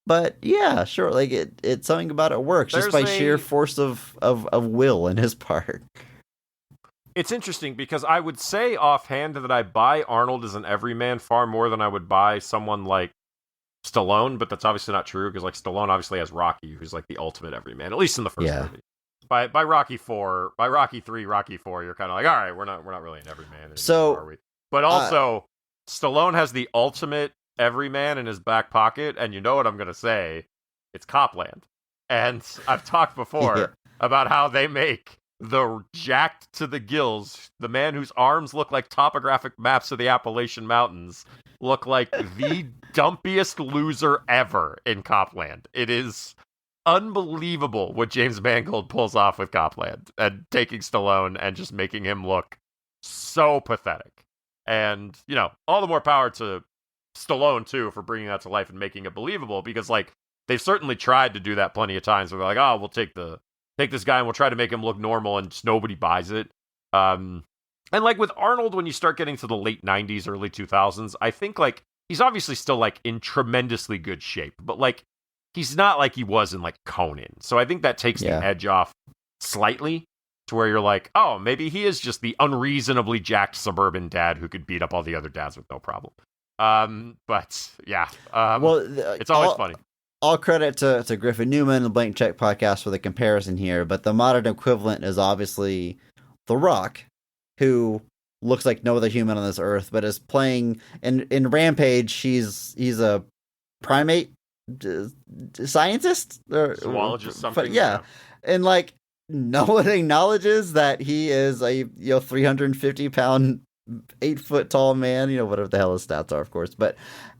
But yeah, sure, like it's something about it works just by sheer force of will in his part.
It's interesting because I would say offhand that I buy Arnold as an everyman far more than I would buy someone like Stallone, but that's obviously not true because like Stallone obviously has Rocky, who's like the ultimate everyman, at least in the first movie. By Rocky 4, by Rocky 3, Rocky 4, you're kind of like, all right, we're not really an everyman anymore,
so,
are we? But also, Stallone has the ultimate everyman in his back pocket, and you know what I'm gonna say? It's Copland. And I've talked before about how they make the jacked to the gills, the man whose arms look like topographic maps of the Appalachian Mountains, look like the dumpiest loser ever in Copland. It is unbelievable what James Mangold pulls off with Copland and taking Stallone and just making him look so pathetic. And, all the more power to Stallone, too, for bringing that to life and making it believable, because, like, they've certainly tried to do that plenty of times where they're like, oh, we'll take this guy and we'll try to make him look normal, and just nobody buys it. And, like, with Arnold, when you start getting to the late 90s, early 2000s, I think, like, he's obviously still, like, in tremendously good shape, but, like, he's not like he was in, like, Conan. So I think that takes the edge off slightly to where you're like, oh, maybe he is just the unreasonably jacked suburban dad who could beat up all the other dads with no problem. But yeah, it's always funny.
All credit to Griffin Newman and the Blank Check podcast for the comparison here, but the modern equivalent is obviously The Rock, who looks like no other human on this earth, but is playing in Rampage. He's a primate scientist or
zoologist, something.
Yeah, and like no one acknowledges that he is a 350-pound 8-foot tall man, whatever the hell his stats are, of course, but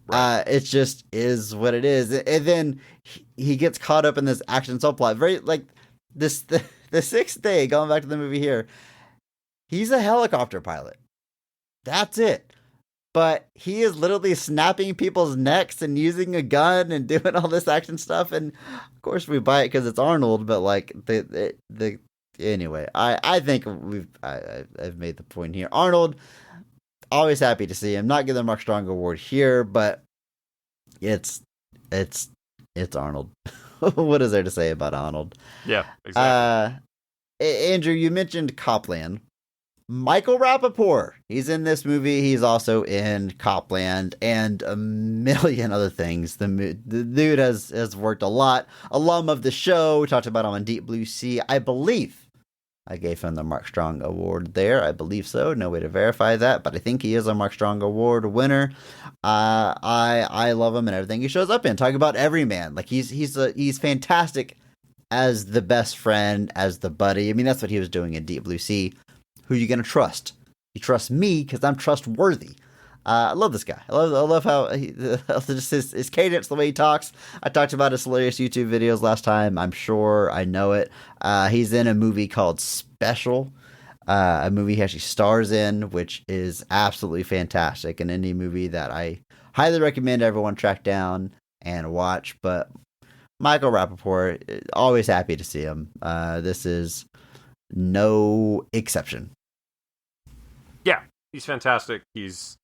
it just is what it is. And then he gets caught up in this action subplot, very like this the Sixth Day, going back to the movie here. He's a helicopter pilot, that's it, but he is literally snapping people's necks and using a gun and doing all this action stuff, and of course we buy it because it's Arnold. But like the anyway, I think I've made the point here. Arnold, always happy to see him. Not get the Mark Strong Award here, but it's Arnold. What is there to say about Arnold?
Yeah, exactly.
Andrew, you mentioned Copland. Michael Rappaport, he's in this movie. He's also in Copland and a million other things. The dude has worked a lot. Alum of the show. We talked about him on Deep Blue Sea. I believe I gave him the Mark Strong Award there. I believe so. No way to verify that, but I think he is a Mark Strong Award winner. I love him and everything he shows up in. Talking about Everyman, like he's fantastic as the best friend, as the buddy. I mean, that's what he was doing in Deep Blue Sea. Who are you gonna trust? You trust me because I'm trustworthy. I love this guy. I love how just his cadence, the way he talks. I talked about his hilarious YouTube videos last time. I'm sure I know it. He's in a movie called Special, a movie he actually stars in, which is absolutely fantastic. An indie movie that I highly recommend everyone track down and watch. But Michael Rappaport, always happy to see him. This is no exception.
Yeah, he's fantastic. He's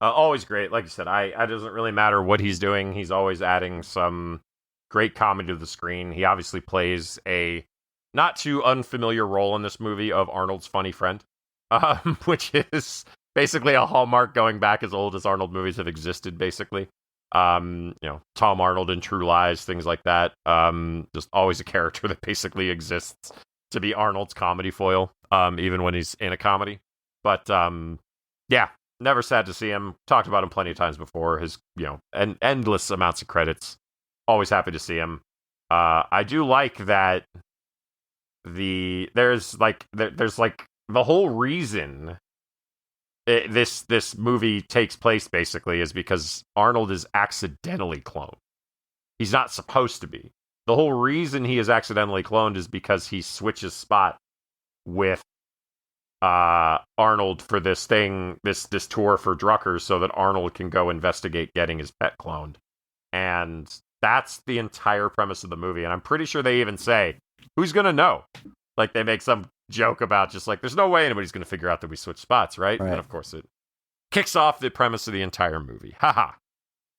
always great. Like you said, it doesn't really matter what he's doing. He's always adding some great comedy to the screen. He obviously plays a not too unfamiliar role in this movie of Arnold's funny friend, which is basically a hallmark going back as old as Arnold movies have existed, basically. Tom Arnold in True Lies, things like that. Just always a character that basically exists to be Arnold's comedy foil. even when he's in a comedy. But yeah, never sad to see him. Talked about him plenty of times before. His, and endless amounts of credits. Always happy to see him. I do like that there's the whole reason this movie takes place basically is because Arnold is accidentally cloned. He's not supposed to be. The whole reason he is accidentally cloned is because he switches spot with Arnold for this thing, this tour for Drucker, so that Arnold can go investigate getting his pet cloned. And that's the entire premise of the movie. And I'm pretty sure they even say, who's going to know? Like, they make some joke about just like, there's no way anybody's going to figure out that we switch spots, right? And of course it kicks off the premise of the entire movie. Haha.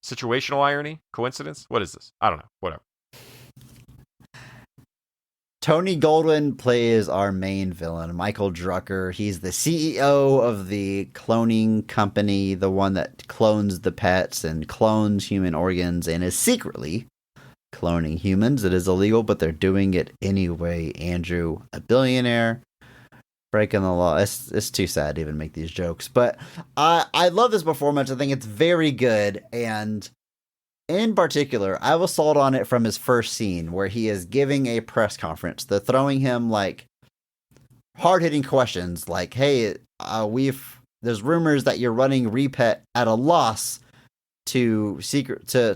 Situational irony? Coincidence? What is this? I don't know. Whatever.
Tony Goldwyn plays our main villain, Michael Drucker. He's the CEO of the cloning company, the one that clones the pets and clones human organs and is secretly cloning humans. It is illegal, but they're doing it anyway. Andrew, a billionaire, breaking the law. It's too sad to even make these jokes. But I love this performance. I think it's very good. And in particular, I was sold on it from his first scene where he is giving a press conference. They're throwing him like hard-hitting questions like, hey, there's rumors that you're running Repet at a loss to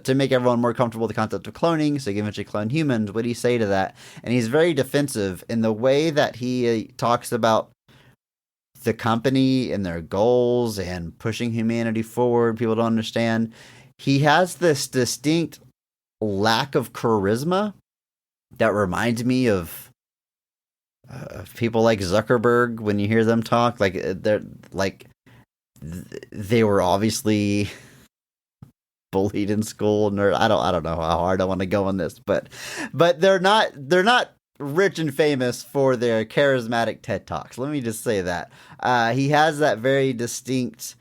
make everyone more comfortable with the concept of cloning, so you can eventually clone humans. What do you say to that? And he's very defensive in the way that he talks about the company and their goals and pushing humanity forward. People don't understand. He has this distinct lack of charisma that reminds me of people like Zuckerberg when you hear them talk. Like they were obviously bullied in school. I don't know how hard I want to go on this, but they're not rich and famous for their charismatic TED Talks. Let me just say that he has that very distinct.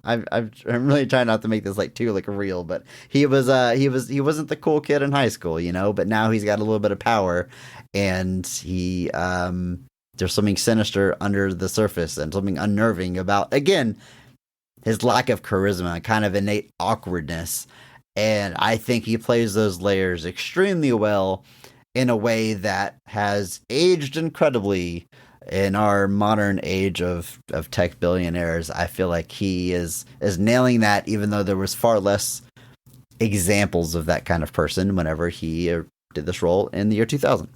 I'm really trying not to make this like too like real, but he wasn't the cool kid in high school, but now he's got a little bit of power, and he there's something sinister under the surface and something unnerving about, again, his lack of charisma, kind of innate awkwardness. And I think he plays those layers extremely well in a way that has aged incredibly in our modern age of tech billionaires. I feel like he is nailing that, even though there was far less examples of that kind of person whenever he did this role in the year 2000.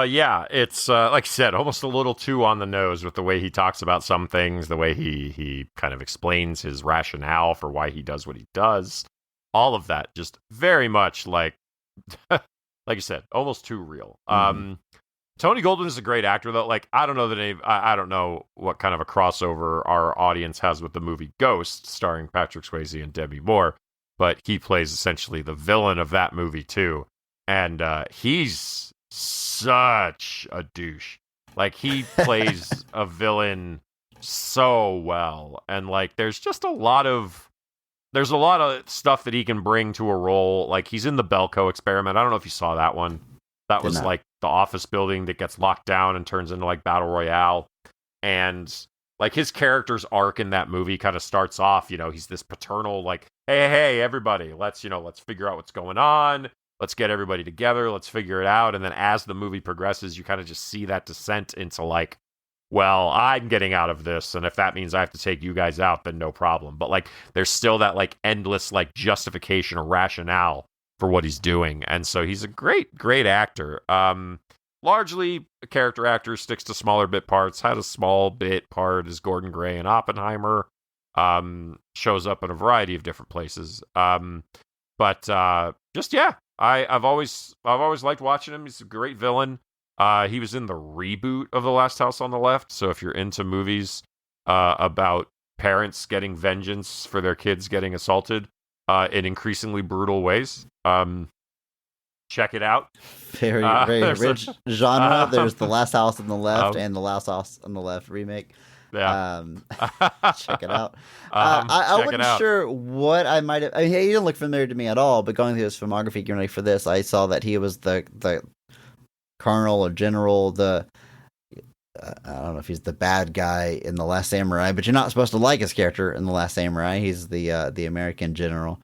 Yeah, it's like I said, almost a little too on the nose with the way he talks about some things, the way he kind of explains his rationale for why he does what he does. All of that just very much like like I said, almost too real. Tony Goldwyn is a great actor, though. Like, I don't know I don't know what kind of a crossover our audience has with the movie Ghost, starring Patrick Swayze and Demi Moore, but he plays essentially the villain of that movie too, and he's such a douche. Like, he plays a villain so well, and like, there's a lot of stuff that he can bring to a role. Like, he's in the Belko Experiment. I don't know if you saw that one. That was like the office building that gets locked down and turns into like Battle Royale. And like, his character's arc in that movie kind of starts off, he's this paternal, like, hey, everybody, let's figure out what's going on. Let's get everybody together. Let's figure it out. And then as the movie progresses, you kind of just see that descent into like, well, I'm getting out of this, and if that means I have to take you guys out, then no problem. But like, there's still that like endless like justification or rationale for what he's doing. And so he's a great actor. Largely a character actor, sticks to smaller bit parts, had a small bit part as Gordon Gray in Oppenheimer, shows up in a variety of different places. But I've always liked watching him. He's a great villain. He was in the reboot of The Last House on the Left. So if you're into movies about parents getting vengeance for their kids getting assaulted in increasingly brutal ways, check it out.
Very rich genre. There's The Last House on the Left and The Last House on the Left remake.
Yeah.
Check it out. I
Check it
wasn't
out.
sure what I might have. I mean, he didn't look familiar to me at all. But going through his filmography, getting ready for this, I saw that he was the colonel or general. I don't know if he's the bad guy in The Last Samurai, but you're not supposed to like his character in The Last Samurai. He's the American general.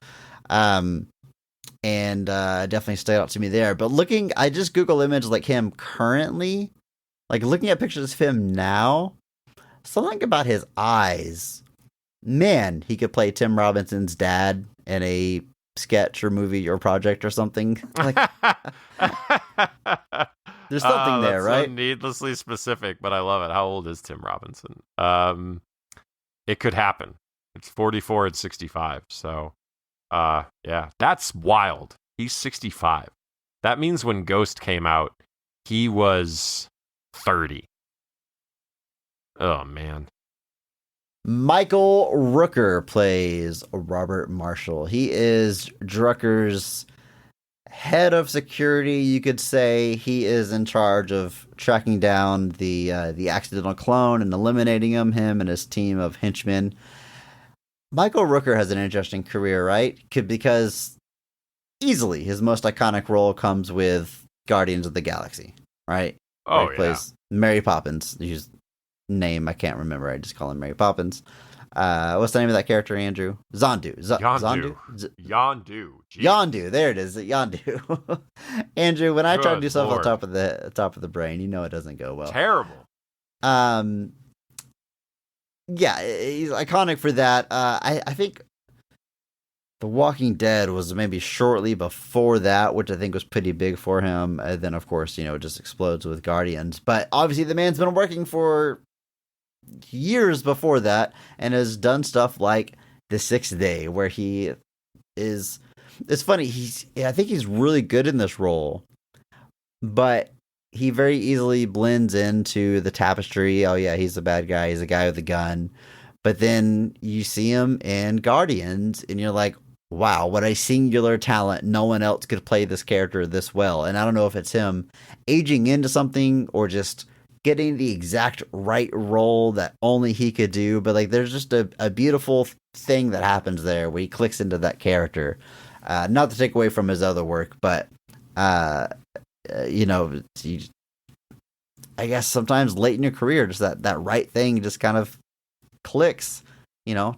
And definitely stood out to me there. But I just Google image like him currently, like looking at pictures of him now, something about his eyes. Man, he could play Tim Robinson's dad in a sketch or movie or project or something. Like, there's something there,
that's
right?
So needlessly specific, but I love it. How old is Tim Robinson? It could happen. It's 44 and 65. So, yeah, that's wild. He's 65. That means when Ghost came out, he was 30. Oh, man.
Michael Rooker plays Robert Marshall. He is Drucker's head of security, you could say. He is in charge of tracking down the accidental clone and eliminating him and his team of henchmen. Michael Rooker has an interesting career, right? Because easily his most iconic role comes with Guardians of the Galaxy, right?
Oh,
Where he plays Mary Poppins, whose name I can't remember. I just call him Mary Poppins. What's the name of that character, Andrew? Zondu.
Yondu.
Zondu?
Yondu. Jeez.
Yondu. There it is. Yondu. Andrew, when I try to
Good
do stuff on
Lord.
top of the brain, you know it doesn't go well.
Terrible.
Yeah, he's iconic for that. I think The Walking Dead was maybe shortly before that, which I think was pretty big for him. And then, of course, it just explodes with Guardians. But obviously, the man's been working for years before that and has done stuff like The Sixth Day, where he is. It's funny. I think he's really good in this role, but he very easily blends into the tapestry. Oh yeah, he's the bad guy. He's a guy with a gun. But then you see him in Guardians, and you're like, wow, what a singular talent. No one else could play this character this well. And I don't know if it's him aging into something or just getting the exact right role that only he could do. But like, there's just a beautiful thing that happens there where he clicks into that character. Not to take away from his other work, but I guess sometimes late in your career, just that right thing just kind of clicks.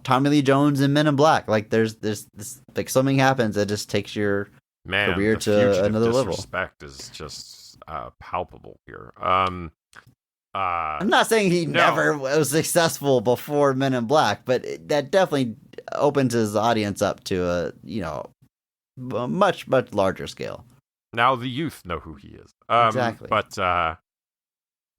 Tommy Lee Jones and Men in Black. Like there's this, like something happens that just takes your career
the
to
fugitive
another level.
Disrespect is just palpable here.
I'm not saying he never was successful before Men in Black, but that definitely opens his audience up to a much, much larger scale.
Now the youth know who he is.
Exactly.
But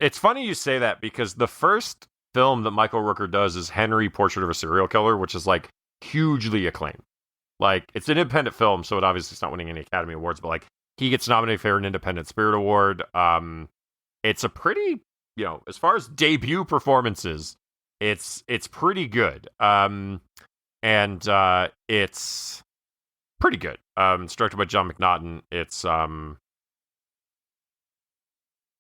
it's funny you say that because the first film that Michael Rooker does is Henry, Portrait of a Serial Killer, which is like hugely acclaimed. Like it's an independent film, so it obviously is not winning any Academy Awards, but like he gets nominated for an Independent Spirit Award. It's a pretty, as far as debut performances, it's pretty good. And it's pretty good. It's directed by John McNaughton. It's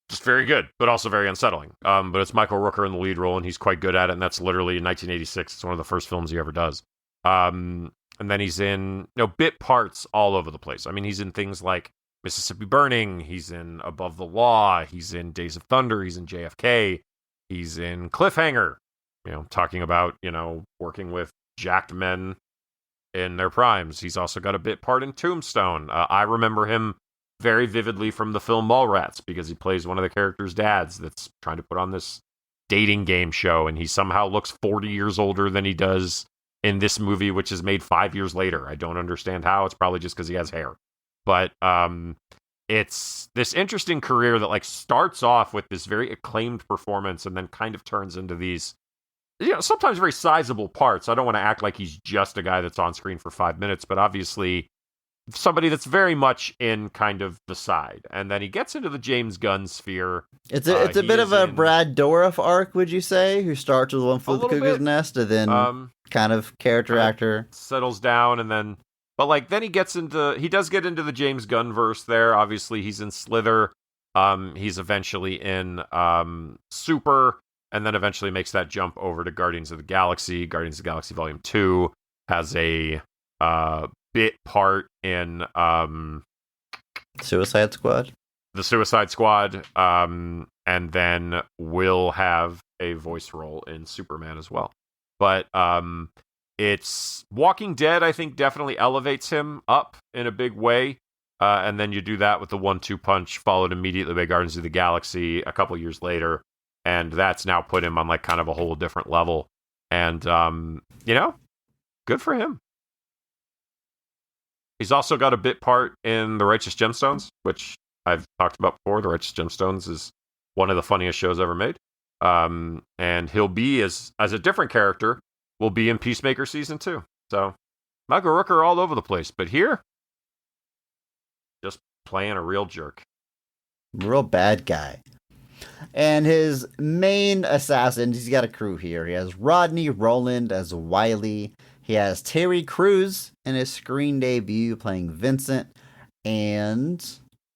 just very good, but also very unsettling. But it's Michael Rooker in the lead role, and he's quite good at it. And that's literally in 1986. It's one of the first films he ever does. And then he's in bit parts all over the place. I mean, he's in things like Mississippi Burning. He's in Above the Law. He's in Days of Thunder. He's in JFK. He's in Cliffhanger. Talking about working with jacked men in their primes. He's also got a bit part in Tombstone. I remember him very vividly from the film Mallrats because he plays one of the characters' dads that's trying to put on this dating game show, and he somehow looks 40 years older than he does in this movie, which is made 5 years later. I don't understand how. It's probably just because he has hair. But it's this interesting career that like starts off with this very acclaimed performance and then kind of turns into these sometimes very sizable parts. I don't want to act like he's just a guy that's on screen for 5 minutes, but obviously somebody that's very much in kind of the side. And then he gets into the James Gunn sphere.
It's a bit of a Brad Dourif arc, would you say? Who starts with One Flew Over the Cuckoo's Nest and then kind of character actor.
Settles down and then... But like then he does get into the James Gunn verse there. Obviously he's in Slither. He's eventually in Super. and then eventually makes that jump over to Guardians of the Galaxy. Guardians of the Galaxy Volume 2 has a bit part in
Suicide Squad.
the Suicide Squad, and then will have a voice role in Superman as well. But it's Walking Dead, I think, definitely elevates him up in a big way. And then you do that with the 1-2 punch, followed immediately by Guardians of the Galaxy a couple years later. And that's now put him on like kind of a whole different level. And, good for him. He's also got a bit part in The Righteous Gemstones, which I've talked about before. The Righteous Gemstones is one of the funniest shows ever made. And he'll be, as a different character, will be in Peacemaker Season 2. So, Michael Rooker all over the place. But here, just playing a real jerk.
Real bad guy. And his main assassins, he's got a crew here. He has Rodney Roland as Wiley. He has Terry Crews in his screen debut playing Vincent. And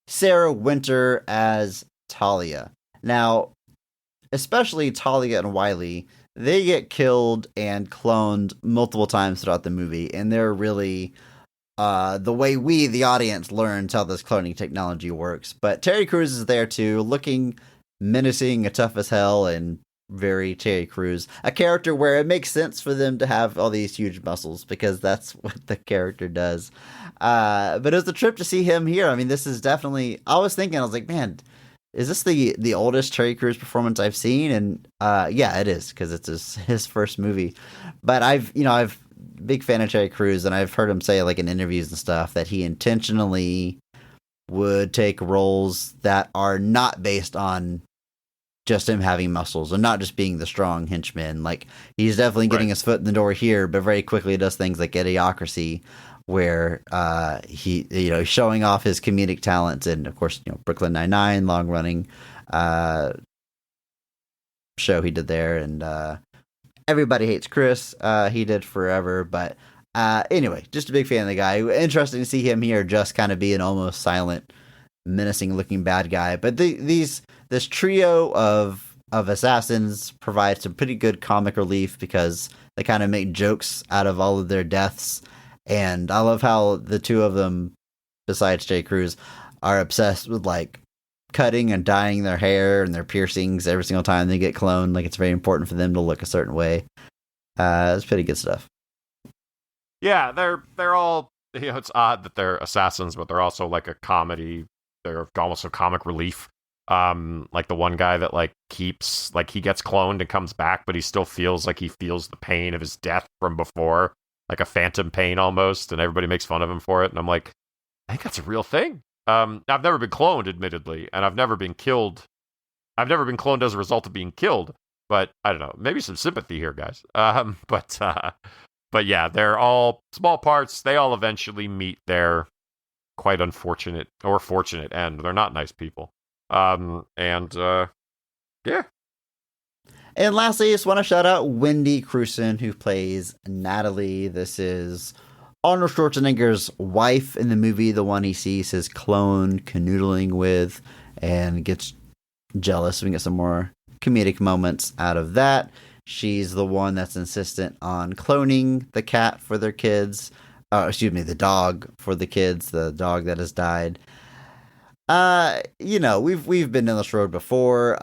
Sarah Winter as Talia. Now, especially Talia and Wiley, they get killed and cloned multiple times throughout the movie. And they're really the way we, the audience, learns how this cloning technology works. But Terry Crews is there too, looking menacing, tough as hell, and very Terry Crews. A character where it makes sense for them to have all these huge muscles, because that's what the character does. But it was a trip to see him here. I mean, this is definitely... I was like, man, is this the oldest Terry Crews performance I've seen? And yeah, it is, because it's his first movie. But I've big fan of Terry Crews, and I've heard him say, like, in interviews and stuff, that he intentionally would take roles that are not based on just him having muscles and not just being the strong henchman. Like, he's definitely getting his foot in the door here, but very quickly does things like Idiocracy, where he showing off his comedic talents, and of course, Brooklyn Nine-Nine, long running show he did there, and Everybody Hates Chris, he did forever. But anyway, just a big fan of the guy. Interesting to see him here just kind of be an almost silent, menacing looking bad guy. But this trio of assassins provide some pretty good comic relief, because they kind of make jokes out of all of their deaths. And I love how the two of them, besides Jay Cruz, are obsessed with like cutting and dyeing their hair and their piercings every single time they get cloned. Like, it's very important for them to look a certain way. It's pretty good stuff.
Yeah, they're all, it's odd that they're assassins, but they're also like a comedy. They're almost a comic relief. Like the one guy that like keeps, like, he gets cloned and comes back, but he still feels like he feels the pain of his death from before, like a phantom pain almost, and everybody makes fun of him for it. And I'm like, I think that's a real thing. I've never been cloned, admittedly, and I've never been killed. I've never been cloned as a result of being killed, but I don't know, maybe some sympathy here, guys. But yeah, they're all small parts. They all eventually meet their quite unfortunate or fortunate end. They're not nice people. Yeah.
And lastly, I just want to shout out Wendy Crewson, who plays Natalie. This is Arnold Schwarzenegger's wife in the movie, the one he sees his clone canoodling with and gets jealous. We get some more comedic moments out of that. She's the one that's insistent on cloning the cat for their kids. The dog for the kids, the dog that has died. We've been down this road before.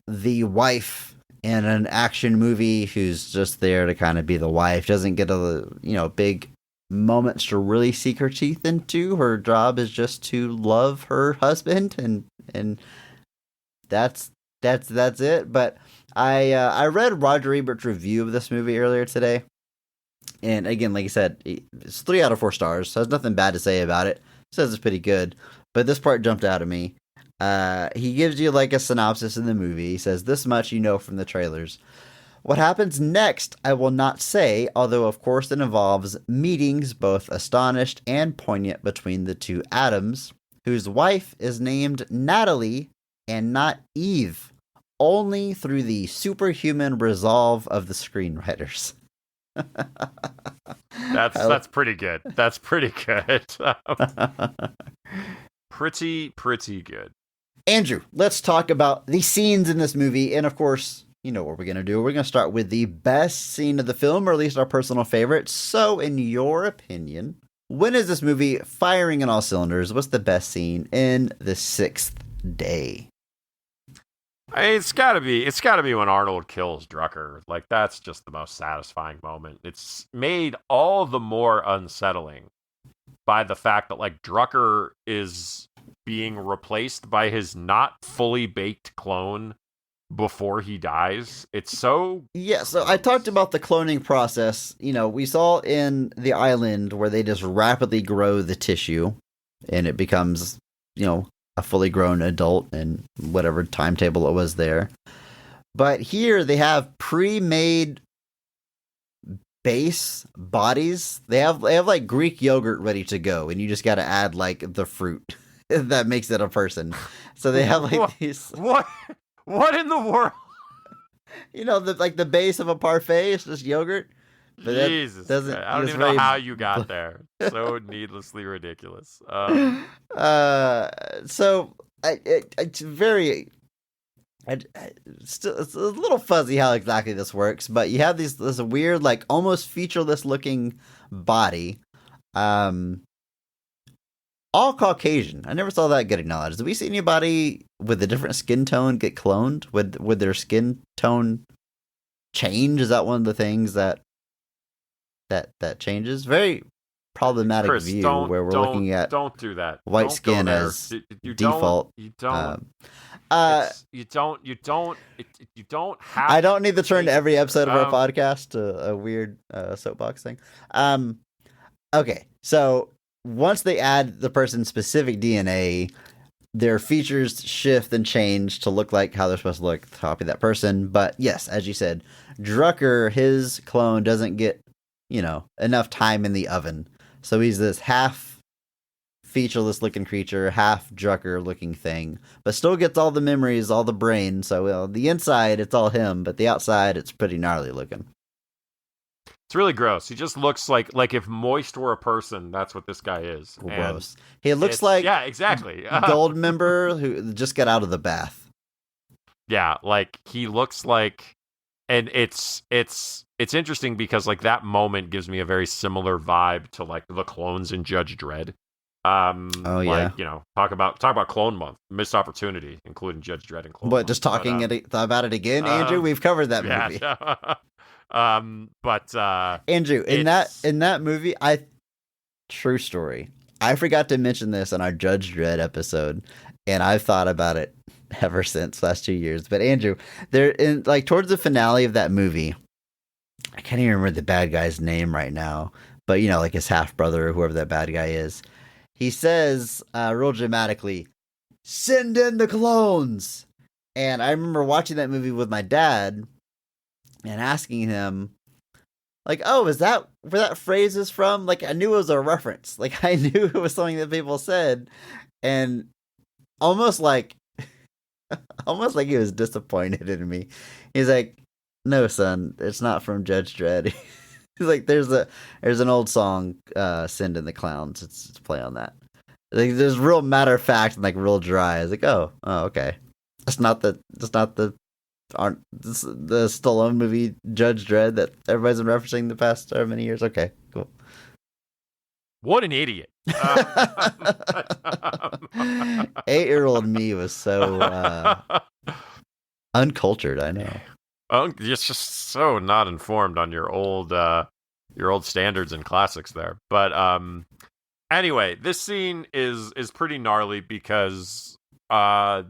The wife in an action movie who's just there to kind of be the wife doesn't get big moments to really sink her teeth into. Her job is just to love her husband, and that's it. But I read Roger Ebert's review of this movie earlier today, and again, like I said, it's 3 out of 4 stars, so has nothing bad to say about it. Says it's pretty good, but this part jumped out at me. He gives you like a synopsis in the movie. He says, "This much you know from the trailers. What happens next, I will not say, although of course it involves meetings both astonished and poignant between the two Adams, whose wife is named Natalie and not Eve, only through the superhuman resolve of the screenwriters."
That's pretty good. That's pretty good. Pretty good.
Andrew, let's talk about the scenes in this movie, and of course, you know what we're going to do. We're going to start with the best scene of the film, or at least our personal favorite. So, in your opinion, when is this movie firing on all cylinders? What's the best scene in The Sixth Day?
It's gotta be when Arnold kills Drucker. Like, that's just the most satisfying moment. It's made all the more unsettling by the fact that, like, Drucker is being replaced by his not fully baked clone before he dies. It's so...
Yeah, so I talked about the cloning process. You know, we saw in The Island where they just rapidly grow the tissue and it becomes, you know, a fully grown adult and whatever timetable it was there. But here they have pre-made base bodies. They have like Greek yogurt ready to go, and you just got to add like the fruit that makes it a person. So they have like these.
What in the world?
You know, the base of a parfait is just yogurt. But
Jesus,
doesn't.
I don't even know how you got there. So needlessly ridiculous.
So it's very. It's a little fuzzy how exactly this works, but you have this weird, like almost featureless looking body, all Caucasian. I never saw that get acknowledged. Did we see anybody with a different skin tone get cloned? Would their skin tone change? Is that one of the things that changes? Very problematic
Chris,
view where we're looking at
don't do that.
White
Don't
skin as default.
You don't have.
I don't need to turn to every episode of our podcast to a weird soapbox thing. Okay, so once they add the person's specific DNA, their features shift and change to look like how they're supposed to look, to copy that person. But yes, as you said, Drucker, his clone, doesn't get, enough time in the oven. So he's this half featureless looking creature, half Drucker looking thing, but still gets all the memories, all the brain. So the inside, it's all him, but the outside, it's pretty gnarly looking.
It's really gross. He just looks like if Moist were a person, that's what this guy is.
Gross. He looks like
exactly.
Goldmember who just got out of the bath.
Yeah, like he looks like, and it's interesting because like that moment gives me a very similar vibe to like the clones in Judge Dredd. Talk about Clone Month, missed opportunity, including Judge Dredd and Clone Month.
But just talking about it again, Andrew, we've covered that movie. Andrew, in that movie, true story. I forgot to mention this on our Judge Dredd episode, and I've thought about it ever since last 2 years. But Andrew, towards the finale of that movie, I can't even remember the bad guy's name right now, but like his half brother or whoever that bad guy is. He says, real dramatically, "Send in the clones." And I remember watching that movie with my dad and asking him, like, "Oh, is that where that phrase is from?" Like, I knew it was a reference. Like, I knew it was something that people said. And almost like he was disappointed in me. He's like, "No, son, it's not from Judge Dredd." He's like, there's an old song, "Send in the Clowns." It's play on that. Like, there's real matter of fact and like real dry. I was like, oh, okay. That's not the Stallone movie Judge Dredd that everybody's been referencing the past so many years. Okay, cool.
What an idiot!
8-year-old me was so uncultured. I know.
You're just so not informed on your old standards and classics there. But anyway, this scene is pretty gnarly because Drucker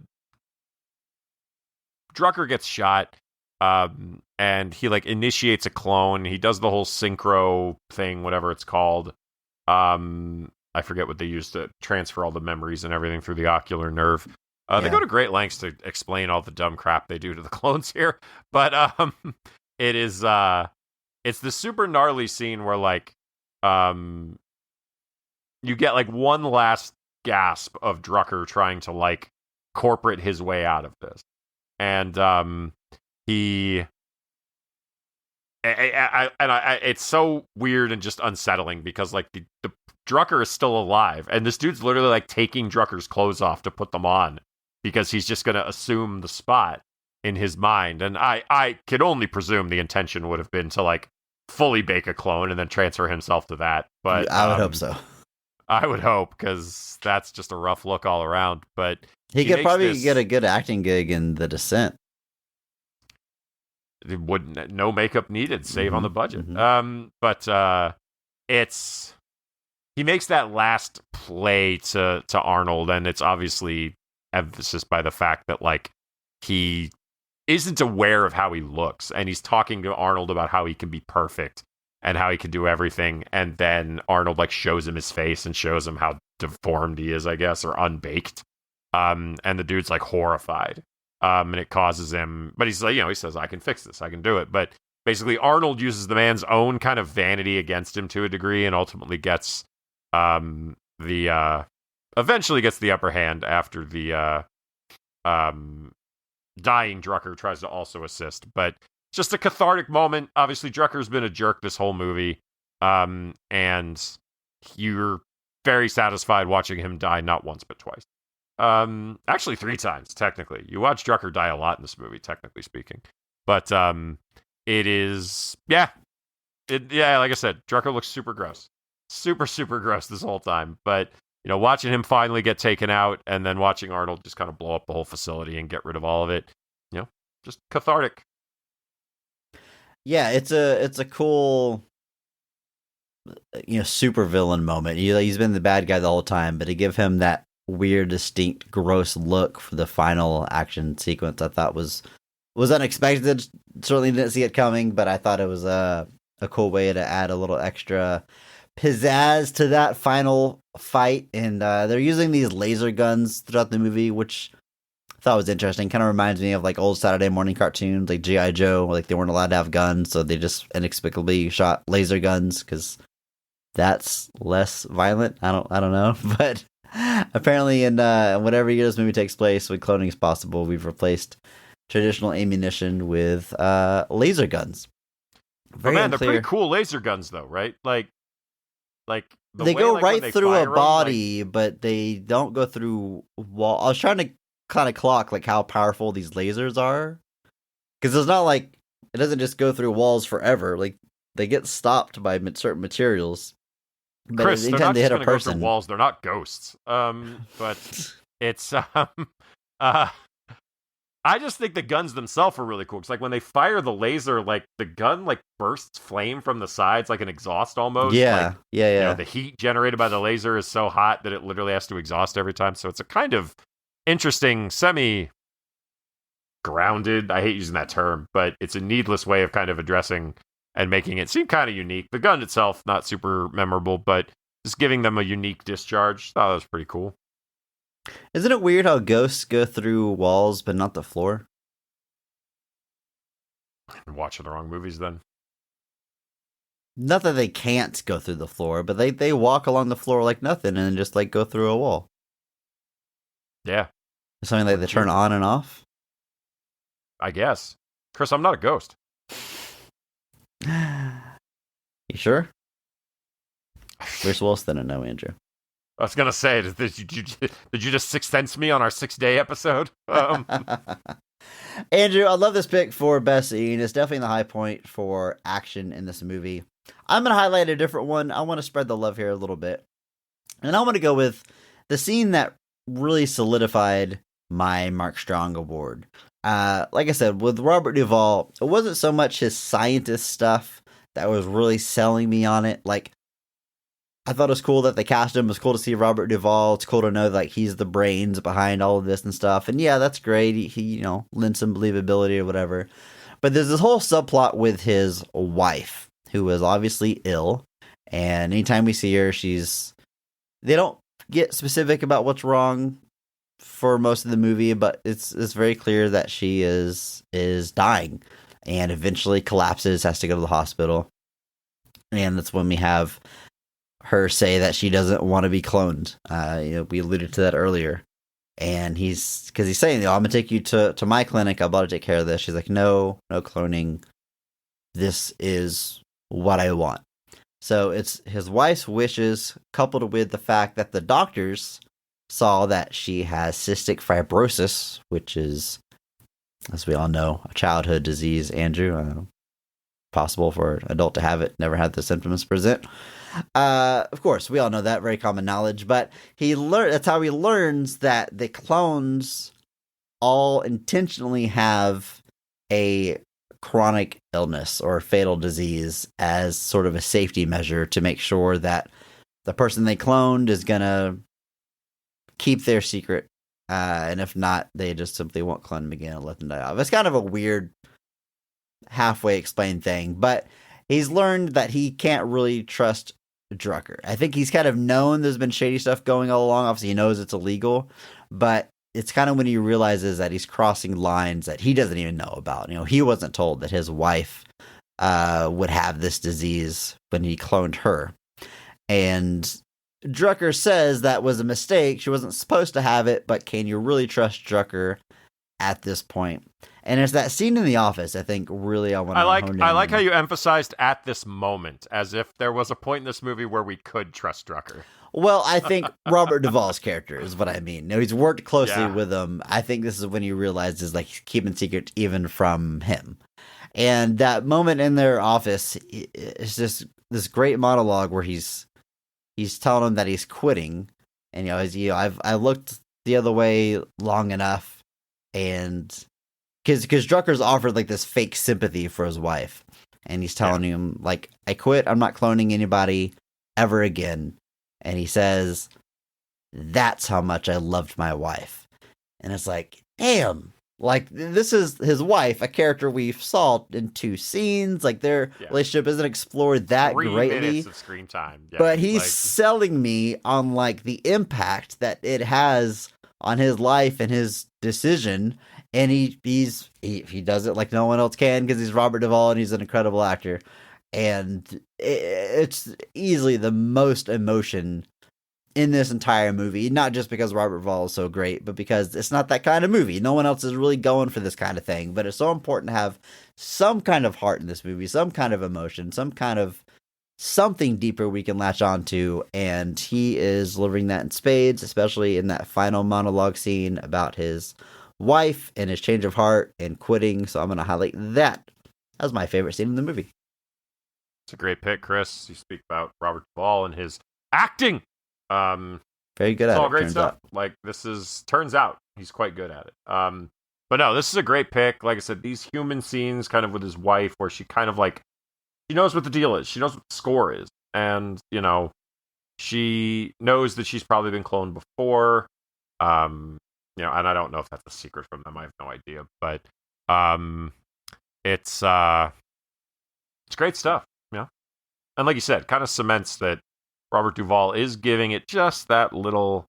gets shot, and he like initiates a clone. He does the whole synchro thing, whatever it's called. I forget what they use to transfer all the memories and everything through the ocular nerve. They go to great lengths to explain all the dumb crap they do to the clones here, but it's the super gnarly scene where like you get like one last gasp of Drucker trying to like corporate his way out of this, and it's so weird and just unsettling because like the Drucker is still alive, and this dude's literally like taking Drucker's clothes off to put them on because he's just going to assume the spot. in his mind. And I could only presume the intention would have been to like fully bake a clone and then transfer himself to that. But
I would hope so.
I would hope, because that's just a rough look all around. But
He could
makes
probably
this-
get a good acting gig in The Descent.
It wouldn't, no makeup needed, save on the budget.
mhm.
But it's, he makes that last play to Arnold, and it's obviously emphasis by the fact that like he isn't aware of how he looks, and he's talking to Arnold about how he can be perfect and how he can do everything, and then Arnold like shows him his face and shows him how deformed he is, I guess, or unbaked. And the dude's like horrified. And it causes him, but he's like, he says, I can fix this, I can do it. But basically, Arnold uses the man's own kind of vanity against him to a degree, and ultimately gets eventually gets the upper hand after the dying Drucker tries to also assist. But just a cathartic moment. Obviously, Drucker's been a jerk this whole movie, and you're very satisfied watching him die not once but twice. Actually 3 times, technically. You watch Drucker die a lot in this movie, technically speaking. But it is, like I said, Drucker looks super gross. Super, super gross this whole time. But, watching him finally get taken out, and then watching Arnold just kind of blow up the whole facility and get rid of all of it, just cathartic.
Yeah, it's a cool, super villain moment. He's been the bad guy the whole time, but to give him that weird, distinct, gross look for the final action sequence, I thought was unexpected. Certainly didn't see it coming, but I thought it was a cool way to add a little extra pizzazz to that final fight. And they're using these laser guns throughout the movie, which I thought was interesting. Kind of reminds me of like old Saturday morning cartoons, like G.I. Joe. Like they weren't allowed to have guns, so they just inexplicably shot laser guns because that's less violent. I don't know, but apparently in whatever year this movie takes place, when cloning is possible, we've replaced traditional ammunition with laser guns. Very
they're
unclear.
pretty cool laser guns, though, right? Like the
They
way,
go
like, when
right
they
through
fire
a
'em,
body, but they don't go through wall. I was trying to kind of clock like how powerful these lasers are, because it's not like it doesn't just go through walls forever. Like they get stopped by certain materials. But
Chris, they're
anytime
not
they
just
hit a
going to go through
person,
walls. They're not ghosts. But it's I just think the guns themselves are really cool. Because like when they fire the laser, like the gun like bursts flame from the sides, like an exhaust almost.
yeah,
Like,
yeah.
the heat generated by the laser is so hot that it literally has to exhaust every time. So it's a kind of interesting, semi-grounded, I hate using that term, but it's a needless way of kind of addressing and making it seem kind of unique. The gun itself, not super memorable, but just giving them a unique discharge. Thought that was pretty cool.
Isn't it weird how ghosts go through walls but not the floor?
I'm watching the wrong movies then.
Not that they can't go through the floor, but they walk along the floor like nothing and then just like go through a wall.
Yeah,
Something like they turn on and off.
I guess. Chris, I'm not a ghost.
You sure? Bruce Willis didn't know, Andrew.
I was gonna say, did you just Sixth Sense me on our 6-day episode?
Andrew, I love this pick for best scene. It's definitely the high point for action in this movie. I'm going to highlight a different one. I want to spread the love here a little bit. And I want to go with the scene that really solidified my Mark Strong award. Like I said, with Robert Duvall, it wasn't so much his scientist stuff that was really selling me on it. Like, I thought it was cool that they cast him. It was cool to see Robert Duvall. It's cool to know that he's the brains behind all of this and stuff. And yeah, that's great. He lends some believability or whatever. But there's this whole subplot with his wife, who is obviously ill. And anytime we see her, they don't get specific about what's wrong for most of the movie, but it's very clear that she is dying and eventually collapses, has to go to the hospital. And that's when we have her say that she doesn't want to be cloned. We alluded to that earlier. And he's saying, I'm going to take you to my clinic. I'm about to take care of this. She's like, no cloning. This is what I want. So it's his wife's wishes coupled with the fact that the doctors saw that she has cystic fibrosis, which is as we all know, a childhood disease, Andrew. Possible for an adult to have it, never had the symptoms present. Of course, we all know that, very common knowledge, but that's how he learns that the clones all intentionally have a chronic illness or fatal disease as sort of a safety measure to make sure that the person they cloned is going to keep their secret. And if not, they just simply won't clone them again and let them die off. It's kind of a weird, halfway explained thing, but he's learned that he can't really trust Drucker. I think he's kind of known there's been shady stuff going all along. Obviously, he knows it's illegal, but it's kind of when he realizes that he's crossing lines that he doesn't even know about. He wasn't told that his wife would have this disease when he cloned her. And Drucker says that was a mistake. She wasn't supposed to have it, but can you really trust Drucker at this point? And it's that scene in the office, I think, really I want to
I like how you emphasized "at this moment," as if there was a point in this movie where we could trust Drucker.
Well, I think Robert Duvall's character is what I mean. He's worked closely with him. I think this is when he realizes like he's keeping secrets even from him. And that moment in their office is just this great monologue where he's telling him that he's quitting, and I looked the other way long enough, and because Drucker's offered like this fake sympathy for his wife, and he's telling him like, I quit, I'm not cloning anybody ever again. And he says, that's how much I loved my wife. And it's like, damn, like this is his wife, a character we've saw in 2 scenes. Like their relationship isn't explored that
3
greatly.
minutes of screen time. Yeah,
but he's selling me on like the impact that it has on his life and his decision. And he does it like no one else can because he's Robert Duvall and he's an incredible actor. And it's easily the most emotion in this entire movie, not just because Robert Duvall is so great, but because it's not that kind of movie. No one else is really going for this kind of thing, but it's so important to have some kind of heart in this movie, some kind of emotion, some kind of something deeper we can latch on to, and he is delivering that in spades, especially in that final monologue scene about his wife and his change of heart and quitting. So I'm going to highlight that as my favorite scene in the movie.
It's a great pick, Chris. You speak about Robert Duvall and his acting.
Very good at it.
All great stuff. Like turns out he's quite good at it. But no, this is a great pick. Like I said, these human scenes kind of with his wife where she kind of like, she knows what the deal is. She knows what the score is. And, she knows that she's probably been cloned before. And I don't know if that's a secret from them. I have no idea. But it's great stuff. Yeah. And like you said, kind of cements that Robert Duvall is giving it just that little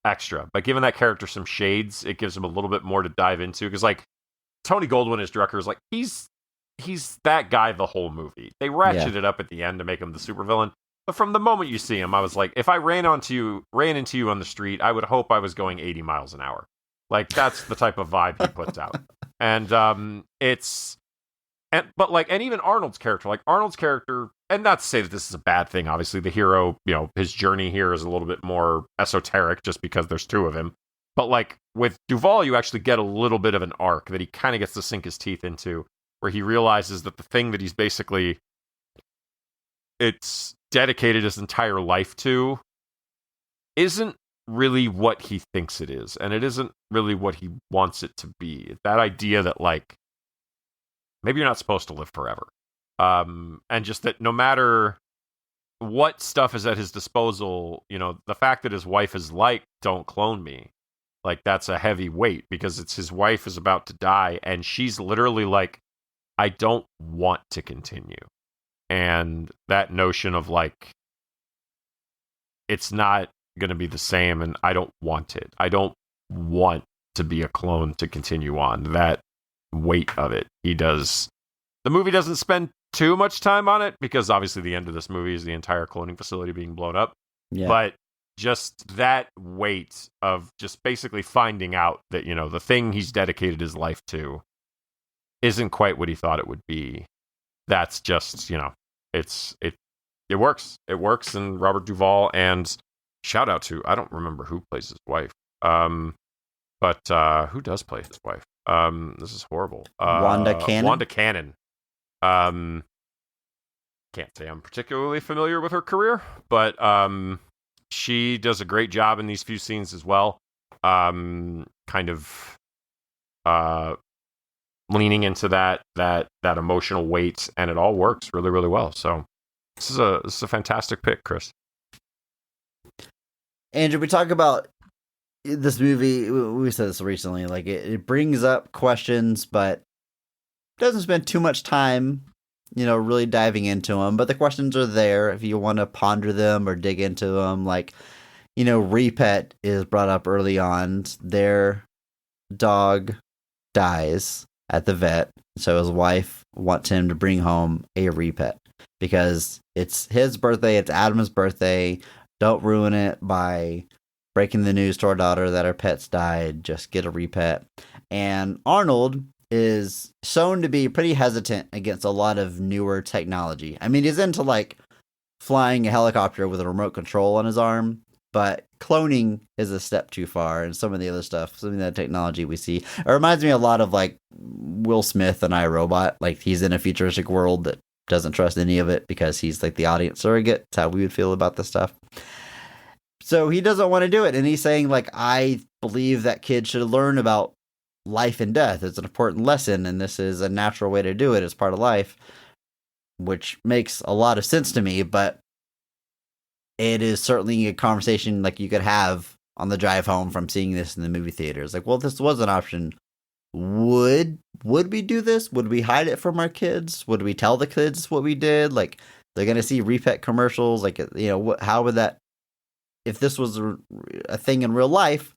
extra. By giving that character some shades, it gives him a little bit more to dive into. Because like Tony Goldwyn as Drucker is like, he's that guy the whole movie. They ratchet it up at the end to make him the supervillain. But from the moment you see him, I was like, if I ran into you on the street, I would hope I was going 80 miles an hour. Like that's the type of vibe he puts out. And and even Arnold's character, and not to say that this is a bad thing. Obviously, the hero, his journey here is a little bit more esoteric just because there's 2 of him. But like with Duvall, you actually get a little bit of an arc that he kind of gets to sink his teeth into, where he realizes that the thing that he's basically it's dedicated his entire life to isn't really what he thinks it is, and it isn't really what he wants it to be. That idea that like maybe you're not supposed to live forever. And just that no matter what stuff is at his disposal, the fact that his wife is like, don't clone me. Like that's a heavy weight because it's his wife is about to die and she's literally like, I don't want to continue. And that notion of like, it's not going to be the same and I don't want it. I don't want to be a clone to continue on. That weight of it. The movie doesn't spend too much time on it because obviously the end of this movie is the entire cloning facility being blown up. Yeah. But just that weight of just basically finding out that, the thing he's dedicated his life to isn't quite what he thought it would be. That's just, it works. It works. And Robert Duvall, and shout out to, I don't remember who plays his wife. But who does play his wife? This is horrible.
Wanda Cannon?
Wanda Cannon. Can't say I'm particularly familiar with her career, but she does a great job in these few scenes as well. Kind of leaning into that emotional weight, and it all works really, really well. So this is a fantastic pick, Chris.
Andrew, we talk about this movie. We said this recently. Like it brings up questions, but doesn't spend too much time, really diving into them. But the questions are there if you want to ponder them or dig into them. Like, Repet is brought up early on. Their dog dies at the vet, so his wife wants him to bring home a Repet because it's his birthday. It's Adam's birthday. Don't ruin it by breaking the news to our daughter that her pet's died. Just get a Repet. And Arnold is shown to be pretty hesitant against a lot of newer technology. I mean, he's into like flying a helicopter with a remote control on his arm, but cloning is a step too far, and some of the other stuff, some of the technology we see, it reminds me a lot of like Will Smith and iRobot. Like he's in a futuristic world that doesn't trust any of it because he's like the audience surrogate. That's how we would feel about this stuff. So he doesn't want to do it, and he's saying like, I believe that kids should learn about life and death. It's an important lesson, and this is a natural way to do it as part of life, which makes a lot of sense to me. But it is certainly a conversation like you could have on the drive home from seeing this in the movie theaters. Like, well, this was an option. Would we do this? Would we hide it from our kids? Would we tell the kids what we did? Like, they're going to see Repet commercials. Like, how would that, if this was a thing in real life,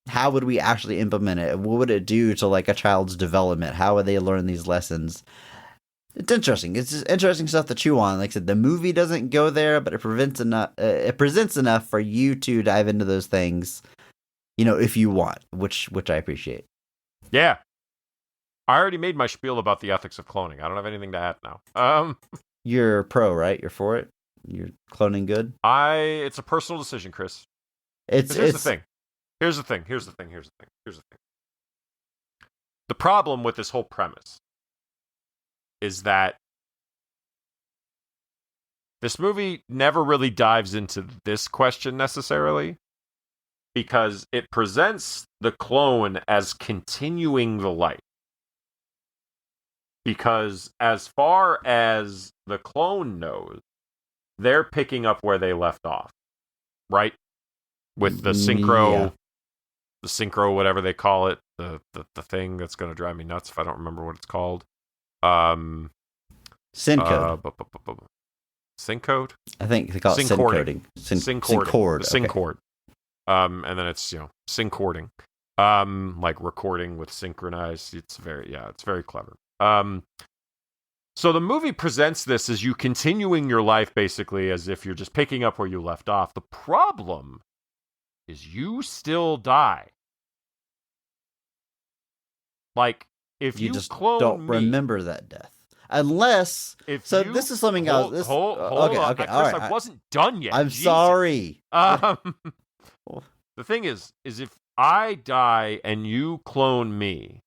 how would we actually implement it? What would it do to like a child's development? How would they learn these lessons? It's interesting. It's just interesting stuff to chew on. Like I said, the movie doesn't go there, but it presents enough for you to dive into those things, if you want, which I appreciate.
Yeah. I already made my spiel about the ethics of cloning. I don't have anything to add now.
You're pro, right? You're for it? You're cloning good?
It's a personal decision, Chris. Here's the thing. The problem with this whole premise is that this movie never really dives into this question necessarily, because it presents the clone as continuing the life. Because as far as the clone knows, they're picking up where they left off, right? With the synchro, whatever they call it, the thing that's going to drive me nuts if I don't remember what it's called.
Syncode.
Syncode?
I think they call it syncoding.
Syncord. Syncord. And then it's, syncording. Like recording with synchronized. It's very clever. So the movie presents this as you continuing your life basically as if you're just picking up where you left off. The problem is you still die. Like, if you just clone
don't remember that death. Unless, this is something else.
Hold on.
Chris,
all right. I wasn't done yet.
I'm sorry.
The thing is if I die and you clone me,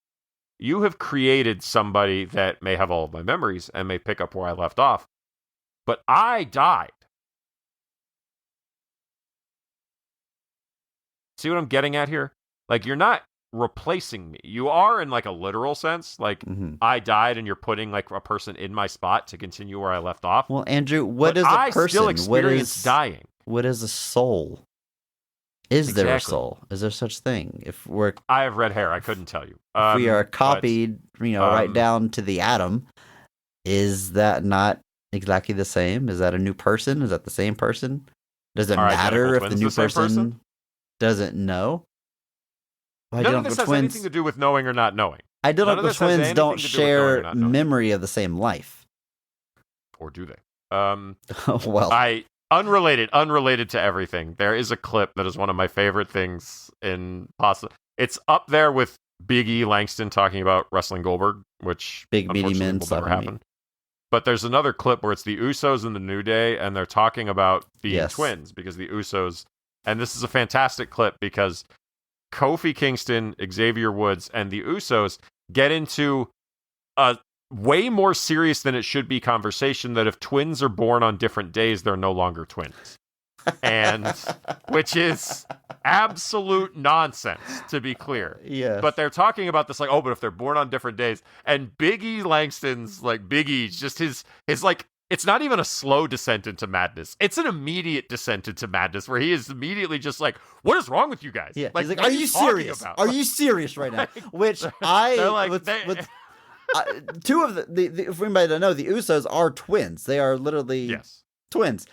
you have created somebody that may have all of my memories and may pick up where I left off. But I died. See what I'm getting at here? Like, you're not replacing me. You are in like a literal sense. Like, I died and you're putting like a person in my spot to continue where I left off.
Well, Andrew, what is a person?
I still experience dying.
What is a soul? Is there a soul? Is there such thing?
I have red hair. I couldn't tell you.
If we are copied, right down to the atom, is that not exactly the same? Is that a new person? Is that the same person? Does it matter if the new person doesn't know?
None of this has anything to do with knowing or not knowing.
Identical twins don't share memory of the same life.
Or do they?
Well,
unrelated to everything. There is a clip that is one of my favorite things in It's up there with Big E Langston talking about wrestling Goldberg, which
big meaty men
will never happen. But there's another clip where it's the Usos and the New Day, and they're talking about being twins because the Usos. And this is a fantastic clip because Kofi Kingston, Xavier Woods, and the Usos get into a way more serious than it should be conversation that if twins are born on different days, they're no longer twins. And which is absolute nonsense, to be clear.
Yeah.
But they're talking about this like, oh, but if they're born on different days, and Big E Langston's like Big E's just his like, it's not even a slow descent into madness. It's an immediate descent into madness where he is immediately just like, what is wrong with you guys?
Yeah.
Like,
He's like,
what
are you
talking
serious?
about?
Are you serious right now? Which
They're like,
two of the for anybody to know, the Usos are twins. They are literally
yes.
twins.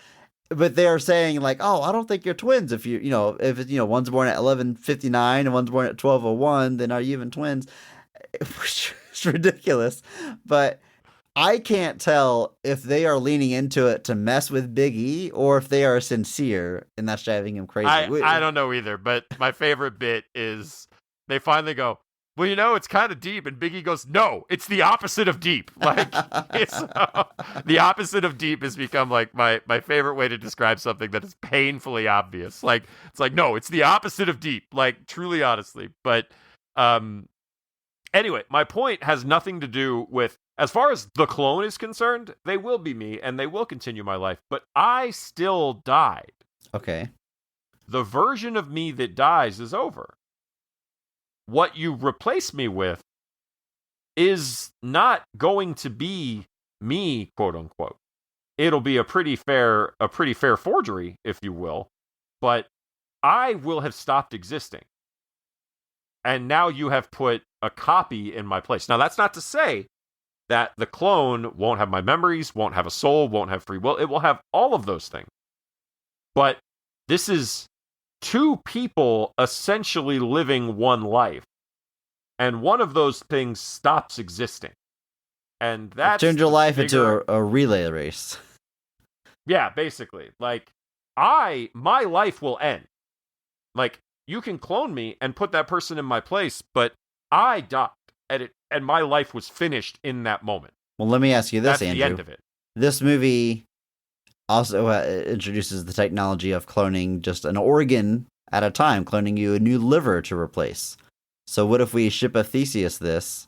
But they are saying like, oh, I don't think you're twins. If if one's born at 11:59 and one's born at 12:01, then are you even twins? Which is ridiculous. But I can't tell if they are leaning into it to mess with Big E or if they are sincere and that's driving him crazy.
I don't know either. But my favorite bit is they finally go, well, it's kind of deep. And Big E goes, no, it's the opposite of deep. Like, the opposite of deep has become like my favorite way to describe something that is painfully obvious. Like, it's like, no, it's the opposite of deep. Like, truly, honestly. But anyway, my point has nothing to do with, as far as the clone is concerned, they will be me and they will continue my life. But I still died.
Okay.
The version of me that dies is over. What you replace me with is not going to be me, quote unquote. It'll be a pretty fair forgery, if you will, but I will have stopped existing. And now you have put a copy in my place. Now, that's not to say that the clone won't have my memories, won't have a soul, won't have free will. It will have all of those things. But this is two people essentially living one life. And one of those things stops existing. And that's
turned your life into a relay race.
Yeah, basically. Like, my life will end. Like, you can clone me and put that person in my place, but I died and my life was finished in that moment.
Well, let me ask you this,
That's
Andrew.
the end of it.
This movie also introduces the technology of cloning just an organ at a time, cloning you a new liver to replace. So what if we ship a Theseus this,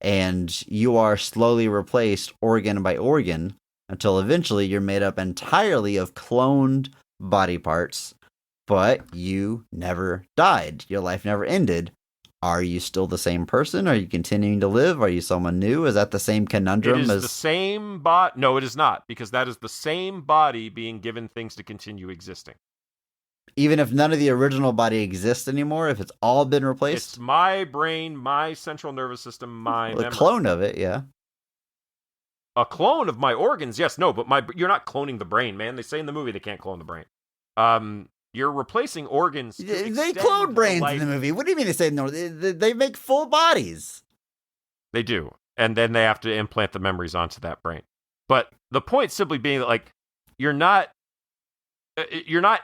and you are slowly replaced organ by organ until eventually you're made up entirely of cloned body parts, but you never died. Your life never ended. Are you still the same person? Are you continuing to live? Are you someone new? Is that the same conundrum?
It is the same body. No, it is not, because that is the same body being given things to continue existing.
Even if none of the original body exists anymore, if it's all been replaced?
It's my brain, my central nervous system, my memory.
A clone of it, yeah.
A clone of my organs, yes, no, but you're not cloning the brain, man. They say in the movie they can't clone the brain. You're replacing organs.
They clone brains in the movie. What do you mean they say no? They make full bodies.
They do. And then they have to implant the memories onto that brain. But the point simply being that, like, you're not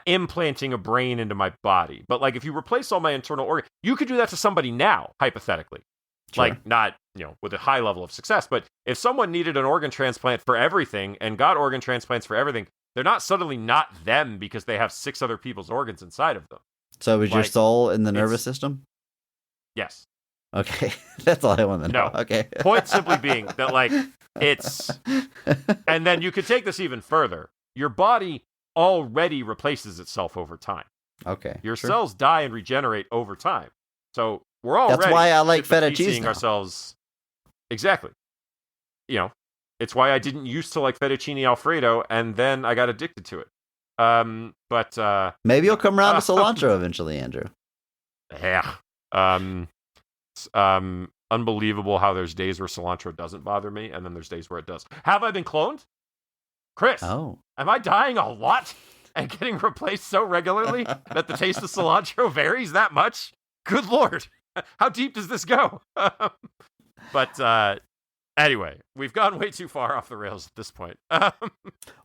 implanting a brain into my body. But, like, if you replace all my internal organs, you could do that to somebody now, hypothetically. Sure. Like, not, with a high level of success. But if someone needed an organ transplant for everything and got organ transplants for everything, they're not suddenly not them because they have 6 other people's organs inside of them.
So is your soul in the nervous system?
Yes.
Okay. That's all I want to know.
No.
Okay.
Point simply being that, like, it's... And then you could take this even further. Your body already replaces itself over time.
Okay.
Your cells die and regenerate over time. So we're already...
That's why I like feta cheese now.
Ourselves... Exactly. It's why I didn't used to like fettuccine Alfredo, and then I got addicted to it. But
maybe you'll come around to cilantro eventually, Andrew.
Yeah. It's unbelievable how there's days where cilantro doesn't bother me, and then there's days where it does. Have I been cloned? Chris, am I dying a lot and getting replaced so regularly that the taste of cilantro varies that much? Good Lord. How deep does this go? But anyway, we've gone way too far off the rails at this point.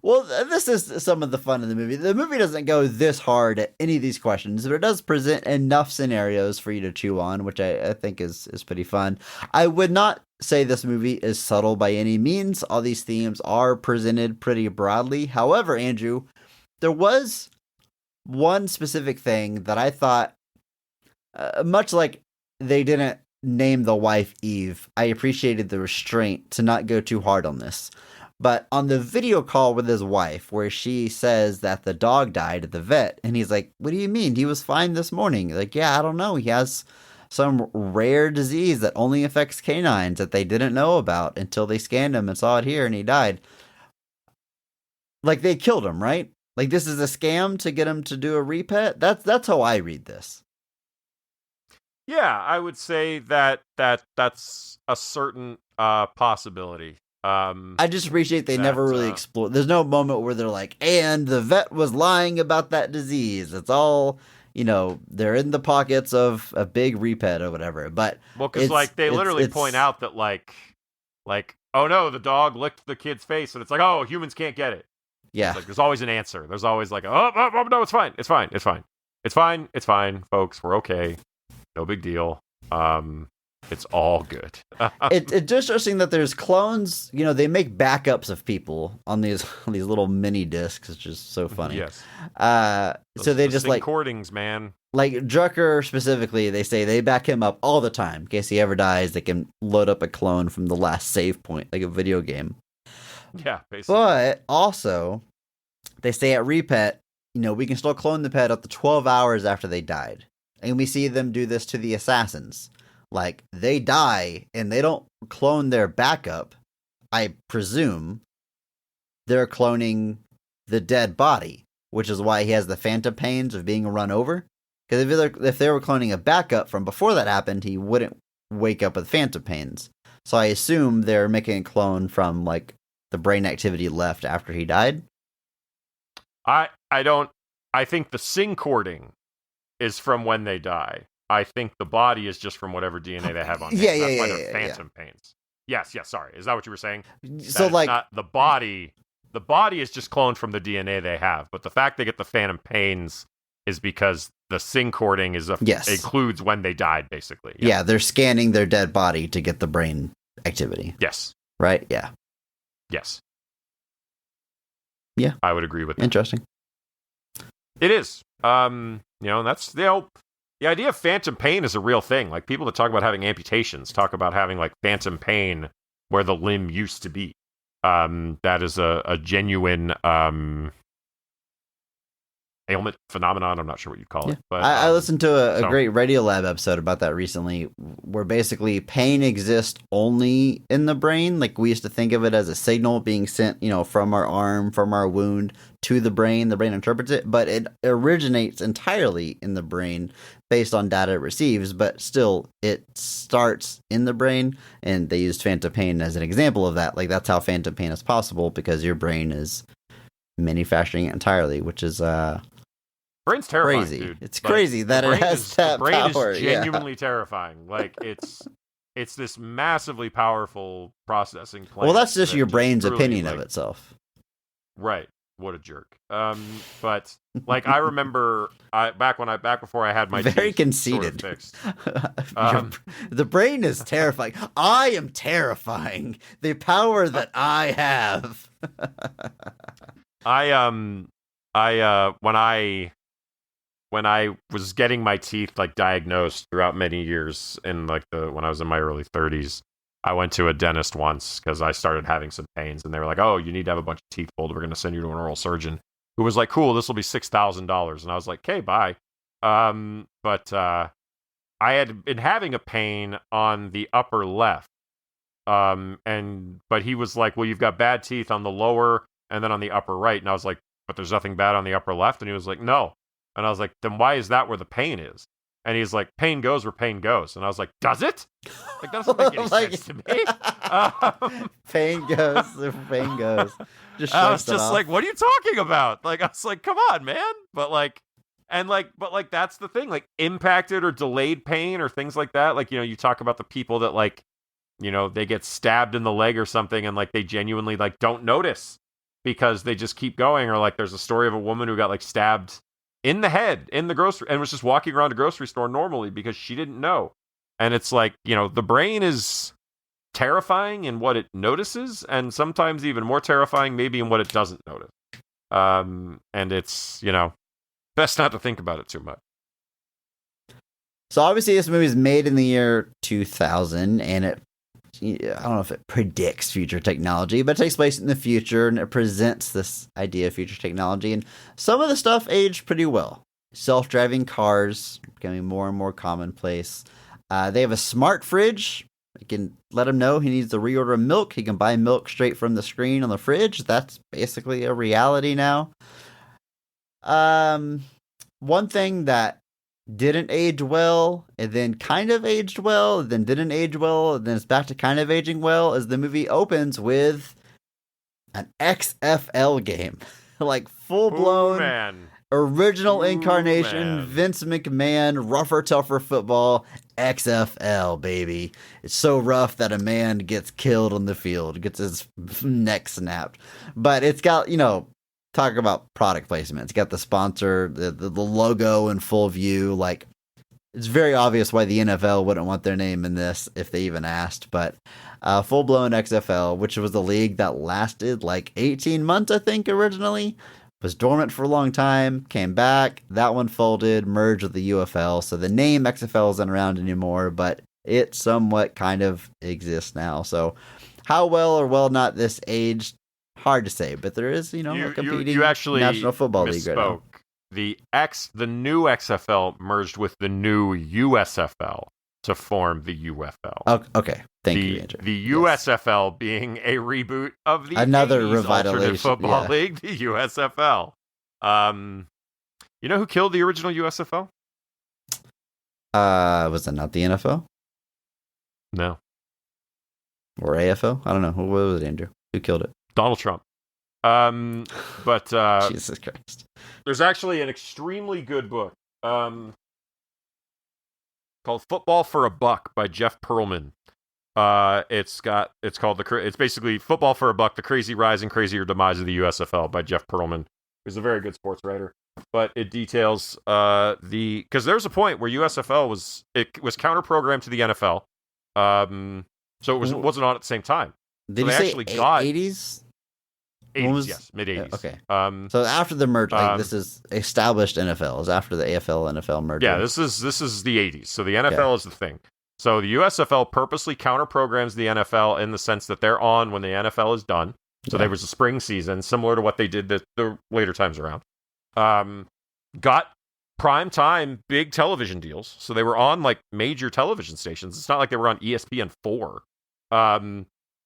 Well, this is some of the fun of the movie. The movie doesn't go this hard at any of these questions, but it does present enough scenarios for you to chew on, which I think is pretty fun. I would not say this movie is subtle by any means. All these themes are presented pretty broadly. However, Andrew, there was one specific thing that I thought much like they didn't name the wife Eve, I appreciated the restraint to not go too hard on this. But on the video call with his wife, where she says that the dog died at the vet, and he's like, "What do you mean? He was fine this morning." Like, yeah, I don't know. He has some rare disease that only affects canines that they didn't know about until they scanned him and saw it here, and he died. Like, they killed him, right? Like, this is a scam to get him to do a repet? That's how I read this.
Yeah, I would say that's a certain possibility.
I just appreciate they
that,
never really explore. There's no moment where they're like, and the vet was lying about that disease. It's all, they're in the pockets of a big repet or whatever. But
well, because like they literally point out that like, oh no, the dog licked the kid's face, and it's like, oh, humans can't get it.
Yeah,
it's like there's always an answer. There's always like, oh no, it's fine, it's fine, folks, we're okay, no big deal. It's all good.
It's interesting that there's clones. They make backups of people on these little mini discs. It's just so funny.
Yes.
So they just like
recordings, man.
Like Drucker specifically, they say they back him up all the time in case he ever dies. They can load up a clone from the last save point, like a video game.
Yeah, basically.
But also, they say at Repet, we can still clone the pet up to 12 hours after they died, and we see them do this to the assassins. Like, they die, and they don't clone their backup. I presume they're cloning the dead body, which is why he has the phantom pains of being run over. Because if they were cloning a backup from before that happened, he wouldn't wake up with phantom pains. So I assume they're making a clone from, like, the brain activity left after he died.
I think the syncording is from when they die. I think the body is just from whatever DNA they have on hand. That's why they're phantom pains. Yes, sorry. Is that what you were saying?
So, like,
not the body is just cloned from the DNA they have, but the fact they get the phantom pains is because the syncording includes when they died, basically.
Yeah, they're scanning their dead body to get the brain activity.
Yes.
Right? Yeah.
Yes.
Yeah.
I would agree with that.
Interesting.
It is. That's the idea of phantom pain is a real thing. Like, people that talk about having amputations talk about having, like, phantom pain where the limb used to be. That is a genuine ailment phenomenon. I'm not sure what you call it. But
I listened to a great Radiolab episode about that recently, where basically pain exists only in the brain. Like, we used to think of it as a signal being sent, from our arm, from our wound to the brain. The brain interprets it, but it originates entirely in the brain based on data it receives. But still, it starts in the brain, and they used phantom pain as an example of that. Like, that's how phantom pain is possible, because your brain is manufacturing it entirely, which is
brain's terrifying,
crazy.
Dude.
It's crazy that it has that
power. The
power.
Brain is genuinely terrifying. Like, it's this massively powerful processing plant.
Well, that's just your brain's
really,
opinion of itself.
Right. What a jerk. But like, I remember back before I had my
very
teeth
conceited.
sort of fixed.
The brain is terrifying. I am terrifying. The power that I have.
When I was getting my teeth, like, diagnosed throughout many years in, like, when I was in my early 30s, I went to a dentist once because I started having some pains, and they were like, "Oh, you need to have a bunch of teeth pulled. We're going to send you to an oral surgeon," who was like, "Cool, this will be $6,000." And I was like, "Okay, bye." But I had been having a pain on the upper left, but he was like, "Well, you've got bad teeth on the lower and then on the upper right," and I was like, "But there's nothing bad on the upper left," and he was like, "No," and I was like, "Then why is that where the pain is?" And he's like, "Pain goes where pain goes." And I was like, "Does it?" Like, that doesn't make any sense to me.
Pain goes where pain goes.
I was just like, "What are you talking about?" Like, I was like, "Come on, man!" But that's the thing. Like, impacted or delayed pain or things like that. Like, you talk about the people that, like, they get stabbed in the leg or something, and, like, they genuinely, like, don't notice because they just keep going. Or, like, there's a story of a woman who got, like, stabbed in the head in the grocery and was just walking around a grocery store normally because she didn't know. And it's like, the brain is terrifying in what it notices, and sometimes even more terrifying maybe in what it doesn't notice. And it's, best not to think about it too much.
So obviously this movie is made in the year 2000, and I don't know if it predicts future technology, but it takes place in the future, and it presents this idea of future technology. And some of the stuff aged pretty well. Self-driving cars becoming more and more commonplace. They have a smart fridge. You can let him know he needs to reorder milk. He can buy milk straight from the screen on the fridge. That's basically a reality now. One thing that didn't age well, and then kind of aged well, and then didn't age well, and then it's back to kind of aging well, is the movie opens with an XFL game. Like full-blown
man.
original
Ooh,
incarnation,
man.
Vince McMahon, rougher, tougher football, XFL, baby. It's so rough that a man gets killed on the field, gets his neck snapped. But it's got, talk about product placement. It's got the sponsor, the logo in full view. Like, it's very obvious why the NFL wouldn't want their name in this if they even asked. But full-blown XFL, which was the league that lasted like 18 months, I think, originally. Was dormant for a long time, came back, that one folded, merged with the UFL, so the name XFL isn't around anymore, but it somewhat kind of exists now. So how well or well not this aged, hard to say, but there is, a competing
you actually
National Football League right now.
The new XFL merged with the new USFL to form the UFL.
Oh, okay. Thank you, Andrew.
The USFL being a reboot of the
Another
80s alternate
revitalization,
football league, the USFL. You know who killed the original USFL?
Was it not the NFL?
No.
Or AFL? I don't know. What was it, Andrew? Who killed it?
Donald Trump. But
Jesus Christ.
there's actually an extremely good book called Football for a Buck by Jeff Pearlman. It's basically Football for a Buck: The Crazy Rise and Crazier Demise of the USFL by Jeff Pearlman, who's a very good sports writer. But it details because there's a point where USFL was counter-programmed to the NFL, so it wasn't on at the same time.
Did
So
you
they
say
actually got
80s?
80s, yes, mid 80s.
Okay.
Um,
So after the merge, this is established NFL. Is after the AFL NFL merger.
Yeah, this is the 80s. So the NFL is the thing. So the USFL purposely counter-programs the NFL in the sense that they're on when the NFL is done. So there was a spring season, similar to what they did the later times around. Got prime time big television deals. So they were on like major television stations. It's not like they were on ESPN4.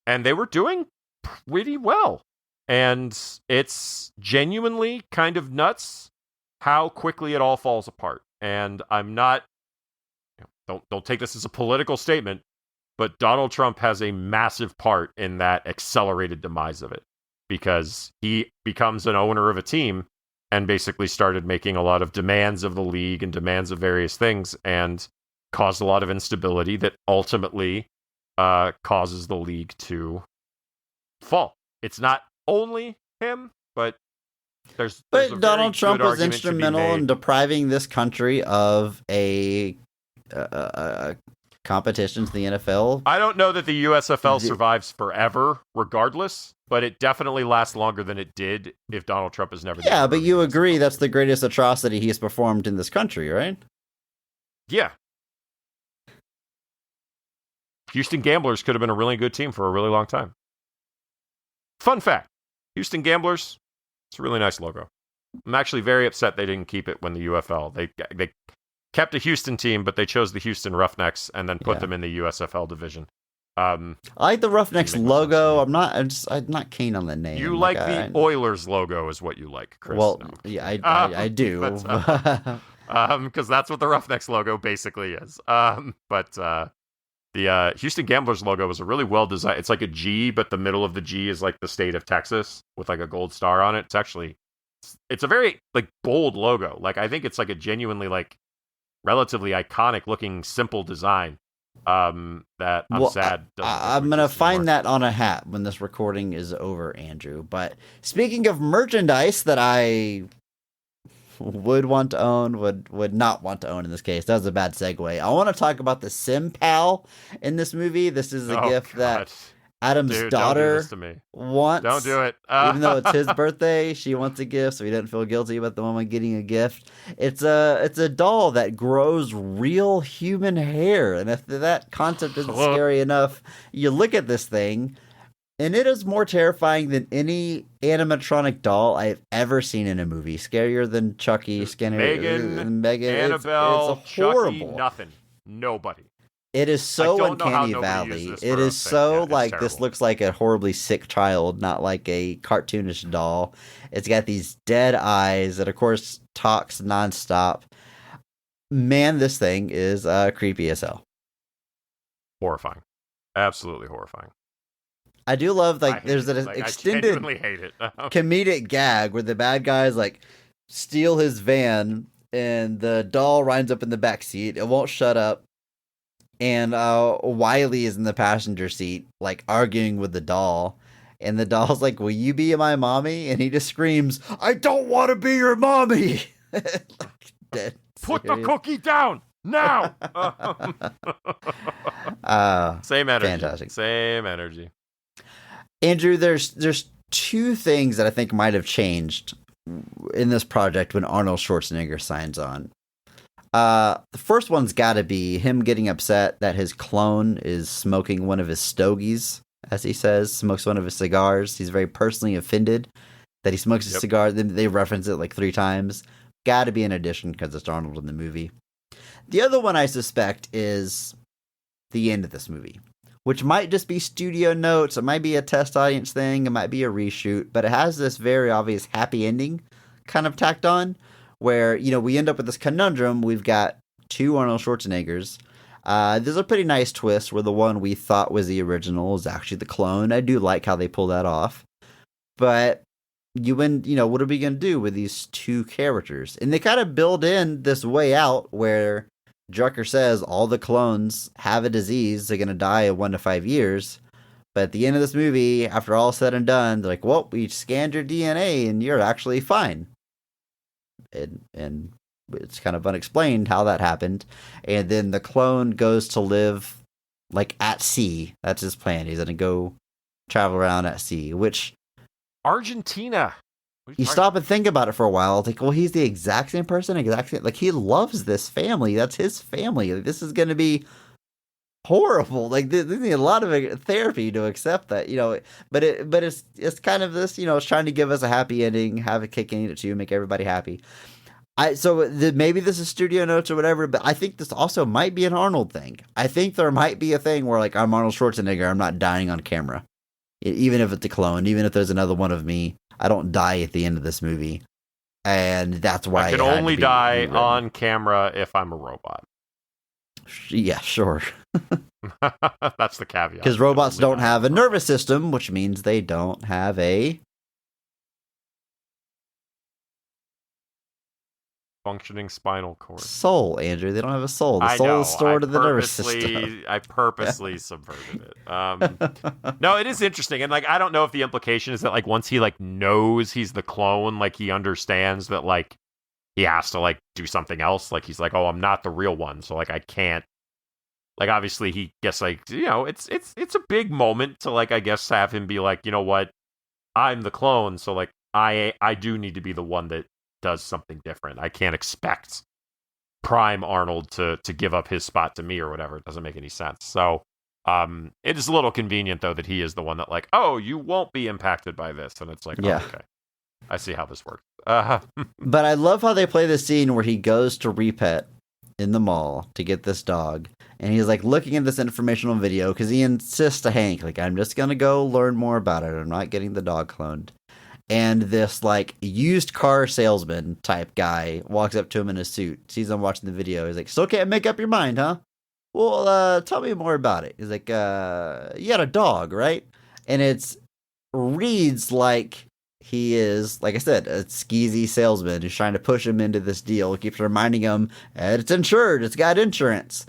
And they were doing pretty well. And it's genuinely kind of nuts how quickly it all falls apart. And I'm not, don't take this as a political statement, but Donald Trump has a massive part in that accelerated demise of it, because he becomes an owner of a team and basically started making a lot of demands of the league and demands of various things, and caused a lot of instability that ultimately causes the league to fall. It's not only him, but there's a
Donald
very
Trump
good
was
argument to be
instrumental in
made.
depriving this country of a competition to the NFL.
I don't know that the USFL survives forever, regardless, but it definitely lasts longer than it did if Donald Trump is never.
Yeah, but you agree that's the greatest atrocity he's performed in this country, right?
Yeah. Houston Gamblers could have been a really good team for a really long time. Fun fact: Houston Gamblers, it's a really nice logo. I'm actually very upset they didn't keep it when the UFL. They kept a Houston team, but they chose the Houston Roughnecks and then put them in the USFL division.
I like the Roughnecks logo. I'm not keen on the name.
You like the Oilers logo, is what you like, Chris.
Well,
No.
yeah, I do.
Because that's what the Roughnecks logo basically is. The Houston Gamblers logo was a really well designed. It's like a G, but the middle of the G is like the state of Texas with like a gold star on it. It's a very like bold logo. Like, I think it's like a genuinely like relatively iconic looking simple design. That I'm sad.
I'm gonna find that on a hat when this recording is over, Andrew. But speaking of merchandise that I would want to own, would not want to own in this case. That was a bad segue. I want to talk about the Sim Pal in this movie. This is a gift that Adam's
Dude,
daughter
don't do this to me.
wants.
Don't do it.
Even though it's his birthday, she wants a gift, so he doesn't feel guilty about the woman getting a gift. It's a doll that grows real human hair, and if that concept isn't scary enough, you look at this thing, and it is more terrifying than any animatronic doll I've ever seen in a movie. Scarier than Chucky,
Megan,
Annabelle,
Annabelle,
it's horrible.
Chucky, nothing. Nobody.
It is so
don't know how
uncanny
nobody
valley.
used this
It
for a
is
thing.
so
Yeah, it's
like this
terrible.
looks like a horribly sick child, not like a cartoonish doll. It's got these dead eyes that, of course, talks nonstop. Man, this thing is creepy as hell.
Horrifying. Absolutely horrifying.
I do love
I
like
hate
there's
it.
an
Like,
extended
I genuinely hate it.
comedic gag where the bad guys like steal his van and the doll winds up in the back seat. It won't shut up. And Wiley is in the passenger seat, like arguing with the doll. And the doll's like, "Will you be my mommy?" And he just screams, "I don't want to be your mommy!" Like, dead
Put the
serious.
cookie down now. Same energy.
Fantastic.
Same energy.
Andrew, there's two things that I think might have changed in this project when Arnold Schwarzenegger signs on. The first one's got to be him getting upset that his clone is smoking one of his stogies, as he says, smokes one of his cigars. He's very personally offended that he smokes a cigar. They reference it like 3 times. Got to be an addition because it's Arnold in the movie. The other one I suspect is the end of this movie, which might just be studio notes. It might be a test audience thing. It might be a reshoot, but it has this very obvious happy ending kind of tacked on where, we end up with this conundrum. We've got 2 Arnold Schwarzeneggers. There's a pretty nice twist where the one we thought was the original is actually the clone. I do like how they pull that off. But what are we going to do with these 2 characters? And they kind of build in this way out where Drucker says all the clones have a disease. They're going to die in 1 to 5 years. But at the end of this movie, after all said and done, they're like, well, we scanned your DNA and you're actually fine. And it's kind of unexplained how that happened. And then the clone goes to live like at sea. That's his plan. He's going to go travel around at sea, which
Argentina.
you stop and think about it for a while. Like, well, he's the exact same person, like he loves this family. That's his family. Like, this is going to be horrible. Like, they need a lot of therapy to accept that, but it's kind of this, it's trying to give us a happy ending, have a kick in it too, make everybody happy. Maybe this is studio notes or whatever, but I think this also might be an Arnold thing. I think there might be a thing where, like, I'm Arnold Schwarzenegger, I'm not dying on camera. Even if it's a clone, even if there's another one of me, I don't die at the end of this movie. And that's why
I can only die on camera if I'm a robot.
Yeah, sure.
That's the caveat.
Because robots don't have a nervous system, which means they don't have a
functioning spinal cord.
soul, Andrew. They don't have a soul. The soul is stored in the nervous system.
I purposely subverted it. No, it is interesting. And, like, I don't know if the implication is that, like, once he, like, knows he's the clone, like, he understands that, like, he has to, like, do something else. Like, he's like, oh, I'm not the real one. So, like, I can't. Like, obviously, he gets, like, it's a big moment to, like, I guess have him be like, you know what? I'm the clone. So, like, I do need to be the one that does something different. I can't expect Prime Arnold to give up his spot to me or whatever. It doesn't make any sense. So it is a little convenient, though, that he is the one that, like, oh, you won't be impacted by this. And it's like,
yeah.
Oh, okay. I see how this works.
But I love how they play the scene where he goes to Repet in the mall to get this dog. And he's, like, looking at this informational video because he insists to Hank, like, I'm just going to go learn more about it. I'm not getting the dog cloned. And this, like, used car salesman type guy walks up to him in a suit, sees him watching the video. He's like, still can't make up your mind, huh? Well, tell me more about it. He's like, you got a dog, right? And reads like he is, like I said, a skeezy salesman who's trying to push him into this deal. Keeps reminding him, it's insured, it's got insurance.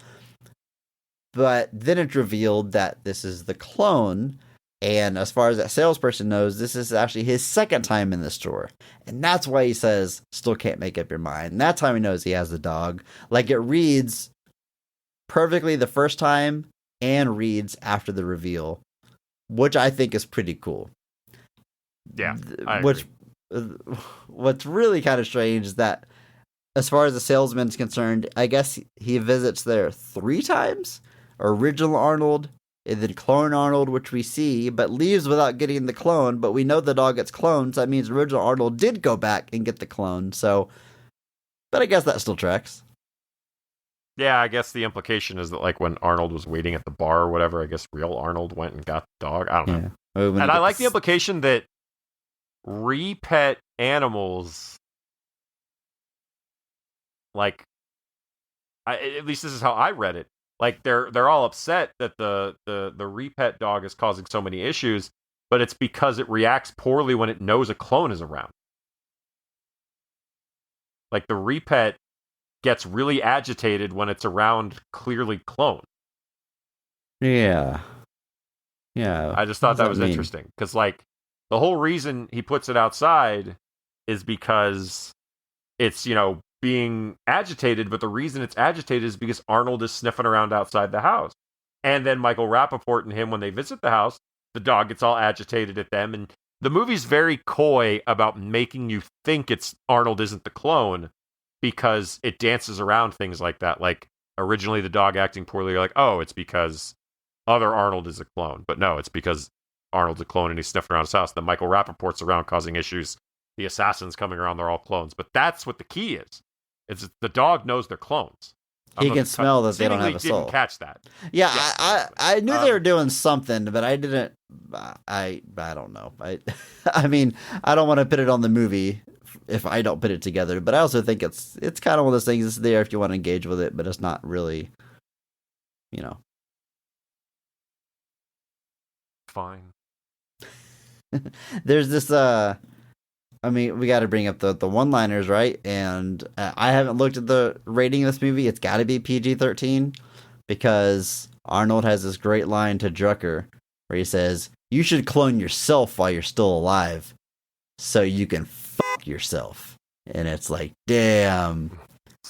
But then it's revealed that this is the clone. And as far as that salesperson knows, this is actually his second time in the store. And that's why he says, still can't make up your mind. And that's how he knows he has the dog. Like, it reads perfectly the first time and reads after the reveal. which I think is pretty cool.
Yeah, I
Which
agree.
what's really kind of strange is that as far as the salesman's concerned, I guess he visits there 3 times. Original Arnold, and then clone Arnold, which we see, but leaves without getting the clone. But we know the dog gets cloned, so that means original Arnold did go back and get the clone. So, but I guess that still tracks.
Yeah, I guess the implication is that, like, when Arnold was waiting at the bar or whatever, I guess real Arnold went and got the dog. I don't know.
Yeah.
And I like the implication that repet animals, like, at least this is how I read it. Like, they're all upset that the repet dog is causing so many issues, but it's because it reacts poorly when it knows a clone is around. Like, the repet gets really agitated when it's around clearly clone.
Yeah.
I just thought that was interesting. Because, like, the whole reason he puts it outside is because it's, being agitated, but the reason it's agitated is because Arnold is sniffing around outside the house. And then Michael Rappaport and him, when they visit the house, the dog gets all agitated at them. And the movie's very coy about making you think it's Arnold isn't the clone, because it dances around things like that. Like, originally the dog acting poorly, you're like, oh, it's because other Arnold is a clone. But no, it's because Arnold's a clone and he's sniffing around his house. Then Michael Rappaport's around causing issues. The assassins coming around, they're all clones. But that's what the key is. It's the dog knows they're clones.
He can smell that they don't have a soul.
Didn't catch that.
Yeah, I knew they were doing something, but I didn't. I don't know. I mean, I don't want to put it on the movie if I don't put it together. But I also think it's kind of one of those things. It's there if you want to engage with it, but it's not really,
Fine.
There's this. I mean, we got to bring up the one-liners, right? And I haven't looked at the rating of this movie. It's got to be PG-13 because Arnold has this great line to Drucker where he says, "You should clone yourself while you're still alive so you can fuck yourself." And it's like, damn.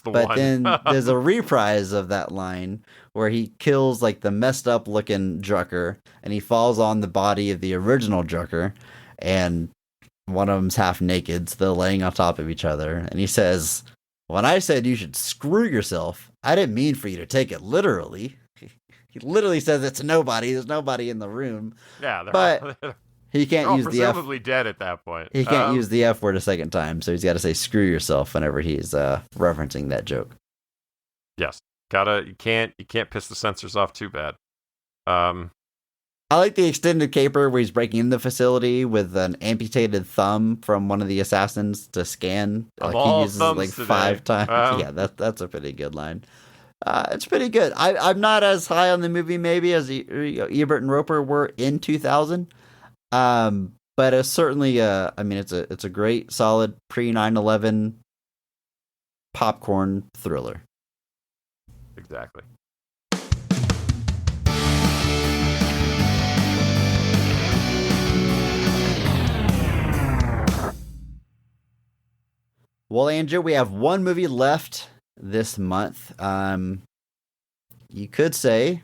But then there's a reprise of that line where he kills like the messed up looking Drucker and he falls on the body of the original Drucker and one of them's half naked, so they're laying on top of each other. And he says, "When I said you should screw yourself, I didn't mean for you to take it literally." He literally says it's nobody. There's nobody in the room.
Yeah,
but he can't use the F.
Presumably dead at that point.
He can't use the F word a second time, so he's got to say "screw yourself" whenever he's referencing that joke.
Yes, you can't piss the censors off too bad.
I like the extended caper where he's breaking into the facility with an amputated thumb from one of the assassins to scan. Like he uses it like 5 times. Yeah, that's a pretty good line. It's pretty good. I'm not as high on the movie maybe as Ebert and Roper were in 2000. But it's certainly I mean it's a great solid pre 9/11 popcorn thriller.
Exactly.
Well, Andrew, we have one movie left this month. You could say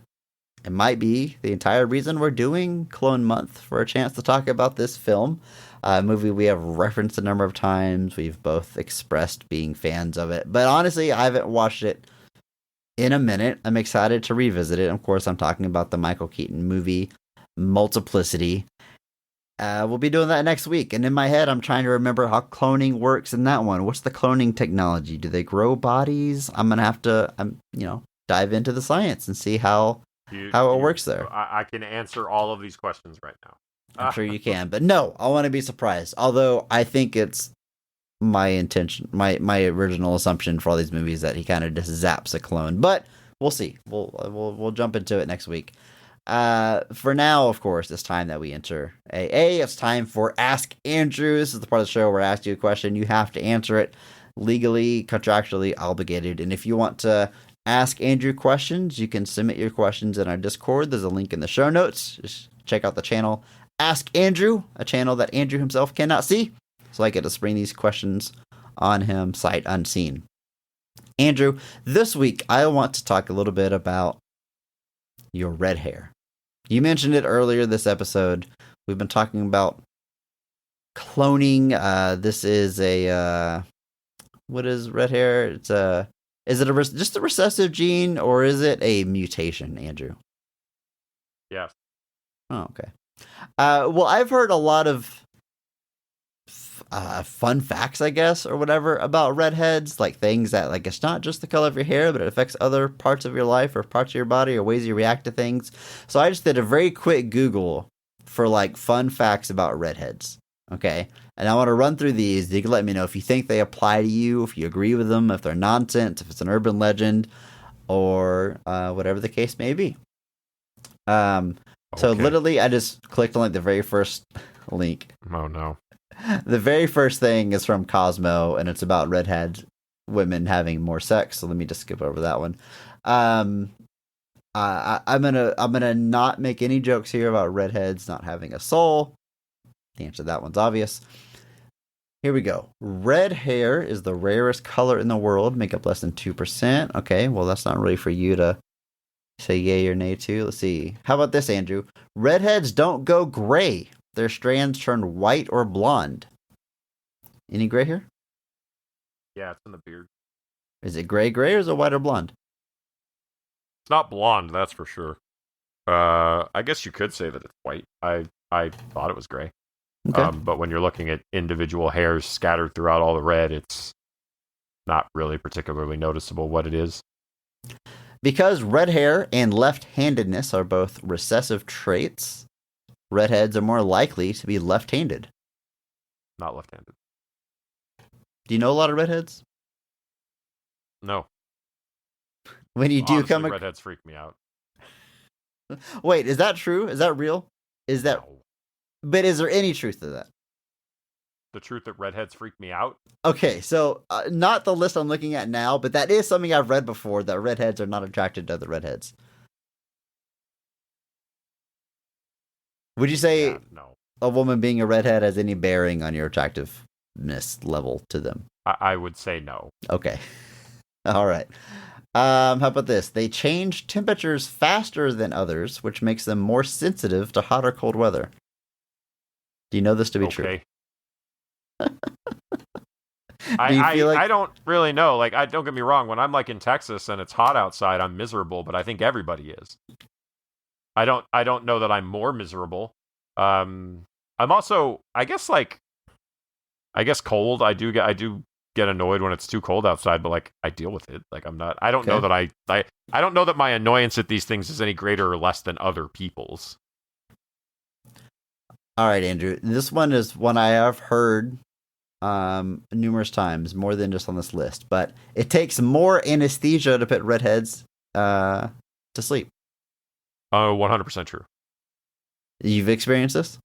it might be the entire reason we're doing Clone Month, for a chance to talk about this film. A movie we have referenced a number of times. We've both expressed being fans of it. But honestly, I haven't watched it in a minute. I'm excited to revisit it. Of course, I'm talking about the Michael Keaton movie, Multiplicity. We'll be doing that next week. And in my head, I'm trying to remember how cloning works in that one. What's the cloning technology? Do they grow bodies? I'm going to have to, dive into the science and see how it works there.
I can answer all of these questions right now.
I'm sure you can. But no, I want to be surprised. Although I think it's my intention, my original assumption for all these movies that he kind of just zaps a clone. But we'll see. We'll jump into it next week. For now, of course, it's time that we enter AA. It's time for Ask Andrew. This is the part of the show where I ask you a question. You have to answer it legally, contractually obligated. And if you want to ask Andrew questions, you can submit your questions in our Discord. There's a link in the show notes. Just check out the channel Ask Andrew, a channel that Andrew himself cannot see. So I get to spring these questions on him sight unseen. Andrew, this week I want to talk a little bit about your red hair. You mentioned it earlier this episode. We've been talking about cloning. This is a what is red hair? It's a is it just a recessive gene or is it a mutation, Andrew?
Yes.
Oh, okay. Well, I've heard a lot of fun facts, I guess, or whatever about redheads, like things that like it's not just the color of your hair, but it affects other parts of your life or parts of your body or ways you react to things. So I just did a very quick Google for like fun facts about redheads. Okay. And I want to run through these. You can let me know if you think they apply to you, if you agree with them, if they're nonsense, if it's an urban legend, or whatever the case may be. So literally, I just clicked on like the very first link.
Oh no.
The very first thing is from Cosmo, and it's about redhead women having more sex. So let me just skip over that one. I'm gonna not make any jokes here about redheads not having a soul. The answer to that one's obvious. Here we go. Red hair is the rarest color in the world, make up less than 2%. Okay, well, that's not really for you to say yay or nay to. Let's see. How about this, Andrew? Redheads don't go gray. Their strands turn white or blonde. Any gray hair?
Yeah, it's in the beard.
Is it gray or is it white or blonde?
It's not blonde, that's for sure. I guess you could say that it's white. I thought it was gray.
Okay.
But when you're looking at individual hairs scattered throughout all the red, it's not really particularly noticeable what it is.
Because red hair and left-handedness are both recessive traits, redheads are more likely to be left-handed.
Not left-handed.
Do you know a lot of redheads?
No.
When you do
Honestly,
come...
redheads freak me out.
Wait, is that true? Is that real? Is that...
No.
But is there any truth to that?
The truth that redheads freak me out?
Okay, so not the list I'm looking at now, but that is something I've read before, that redheads are not attracted to other redheads. Would you say
no.
a woman being a redhead has any bearing on your attractiveness level to them?
I would say no.
Okay. All right. How about this? They change temperatures faster than others, which makes them more sensitive to hot or cold weather. Do you know this to be true?
I don't really know. Like, don't get me wrong. When I'm like in Texas and it's hot outside, I'm miserable. But I think everybody is. I don't know that I'm more miserable. I'm also, I guess cold. I do get annoyed when it's too cold outside, but like I deal with it. Like I don't know that I don't know that my annoyance at these things is any greater or less than other people's.
All right, Andrew. This one is one I have heard numerous times, more than just on this list. But it takes more anesthesia to put redheads to sleep.
Oh, 100% true.
You've experienced this?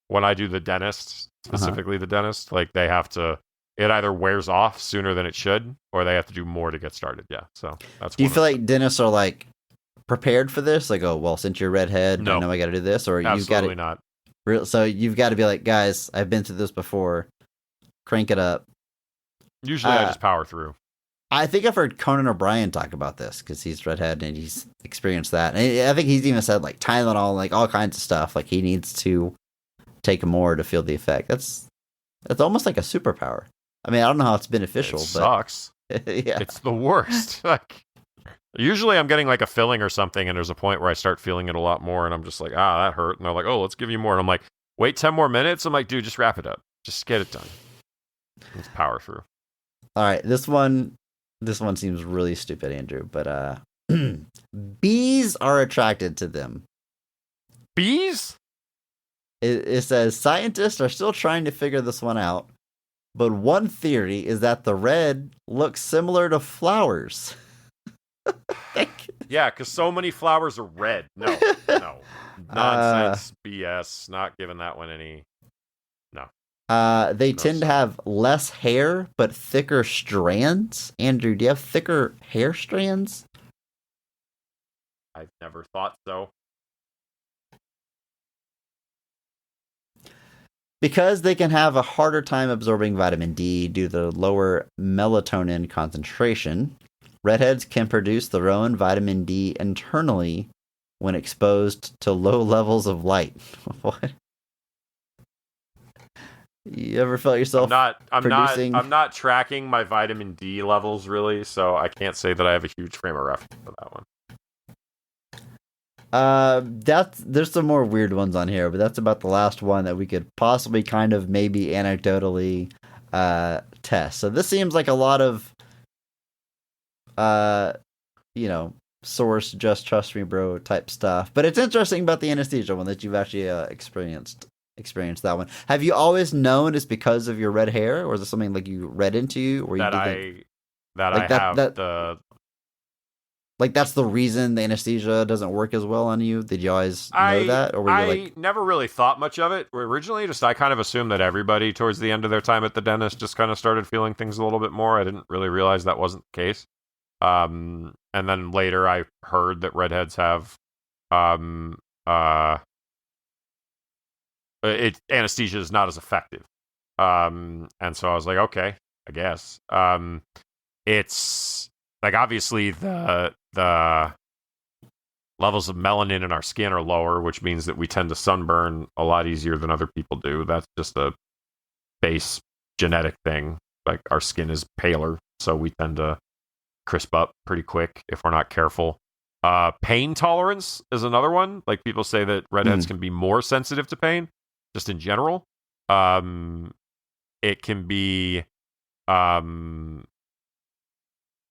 When I do the dentist, specifically the dentist, like they have to, it either wears off sooner than it should, or they have to do more to get started. Yeah, so that's.
Do you feel like dentists are like prepared for this? Like, oh, well, since you're redhead, I know I got to do this, or you've got to
not.
So you've got to be like, guys, I've been through this before. Crank it up.
Usually, I just power through.
I think I've heard Conan O'Brien talk about this because he's redhead and he's experienced that. And I think he's even said like Tylenol, like all kinds of stuff. Like he needs to take more to feel the effect. That's almost like a superpower. I mean, I don't know how it's beneficial.
It sucks.
Yeah,
it's the worst. Like usually, I'm getting like a filling or something, and there's a point where I start feeling it a lot more, and I'm just like, that hurt. And they're like, oh, let's give you more. And I'm like, wait 10 more minutes. I'm like, dude, just wrap it up. Just get it done. Let's power through.
All right, this one seems really stupid, Andrew, but bees are attracted to them.
Bees?
It says scientists are still trying to figure this one out, but one theory is that the red looks similar to flowers.
Yeah, because so many flowers are red. No. Nonsense, BS. Not giving that one any. No.
They tend to have less hair, but thicker strands. Andrew, do you have thicker hair strands?
I've never thought so.
Because they can have a harder time absorbing vitamin D due to lower melatonin concentration, redheads can produce their own vitamin D internally when exposed to low levels of light. What? You ever felt yourself producing?
I'm not tracking my vitamin D levels really, so I can't say that I have a huge frame of reference for that one.
There's some more weird ones on here, but that's about the last one that we could possibly kind of maybe anecdotally test. So this seems like a lot of source, just trust me bro type stuff. But it's interesting about the anesthesia one that you've actually experienced that one. Have you always known it's because of your red hair, or is it something like you read into, or that's the reason the anesthesia doesn't work as well on you? Did you always know that, or were you like...
never really thought much of it originally? Just I kind of assumed that everybody towards the end of their time at the dentist just kind of started feeling things a little bit more. I didn't really realize that wasn't the case. And then later I heard that redheads have anesthesia is not as effective. And so I was like, okay, I guess. It's like obviously the levels of melanin in our skin are lower, which means that we tend to sunburn a lot easier than other people do. That's just a base genetic thing. Like our skin is paler, so we tend to crisp up pretty quick if we're not careful. Pain tolerance is another one. Like people say that redheads can be more sensitive to pain, just in general. It can be, and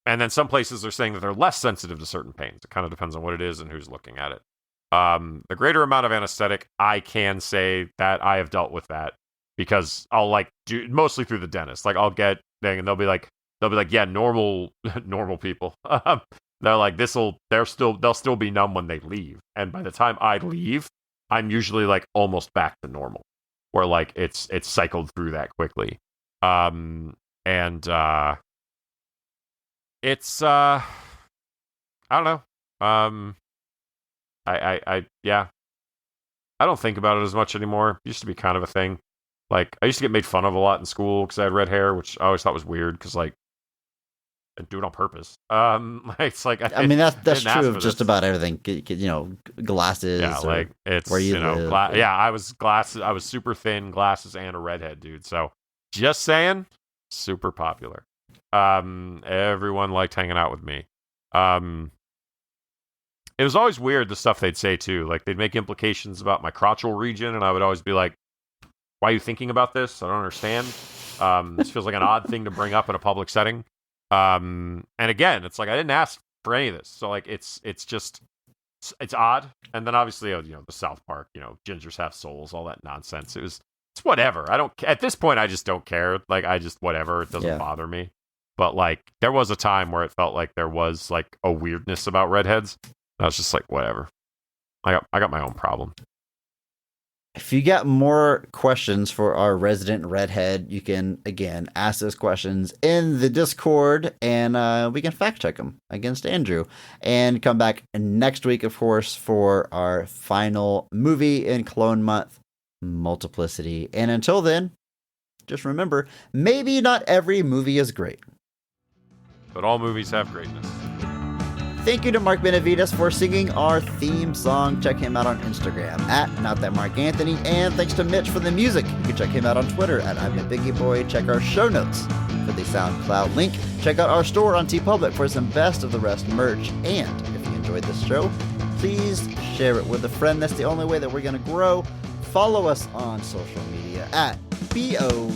then some places are saying that they're less sensitive to certain pains. It kind of depends on what it is and who's looking at it. The greater amount of anesthetic, I can say that I have dealt with that because I'll like do mostly through the dentist. Like I'll get thing and they'll be like, yeah, normal people. They're like, they'll still be numb when they leave. And by the time I leave, I'm usually like almost back to normal, where like it's cycled through that quickly. It's I don't know. Yeah. I don't think about it as much anymore. It used to be kind of a thing. Like I used to get made fun of a lot in school because I had red hair, which I always thought was weird because like I do it on purpose. It's like
I mean that's true of just about everything. Glasses.
Yeah, like it's
where you live.
I was glasses. I was super thin, glasses, and a redhead, dude. So just saying, super popular. Everyone liked hanging out with me. It was always weird the stuff they'd say too. Like they'd make implications about my crotchal region, and I would always be like, "Why are you thinking about this? I don't understand. This feels like an odd thing to bring up in a public setting." And again, it's like I didn't ask for any of this, so like it's odd. And then obviously, the South Park, gingers have souls, all that nonsense. It's whatever. I don't at this point. I just don't care. Like I just whatever. It doesn't bother me. But like there was a time where it felt like there was like a weirdness about redheads. I was just like whatever. I got my own problem.
If you got more questions for our resident redhead, you can, again, ask those questions in the Discord, and we can fact check them against Andrew. And come back next week, of course, for our final movie in Clone Month, Multiplicity. And until then, just remember, maybe not every movie is great.
But all movies have greatness.
Thank you to Mark Benavides for singing our theme song. Check him out on Instagram at NotThatMarkAnthony. And thanks to Mitch for the music. You can check him out on Twitter at I'm a Biggie Boy. Check our show notes for the SoundCloud link. Check out our store on TeePublic for some Best of the Rest merch. And if you enjoyed this show, please share it with a friend. That's the only way that we're going to grow. Follow us on social media at BO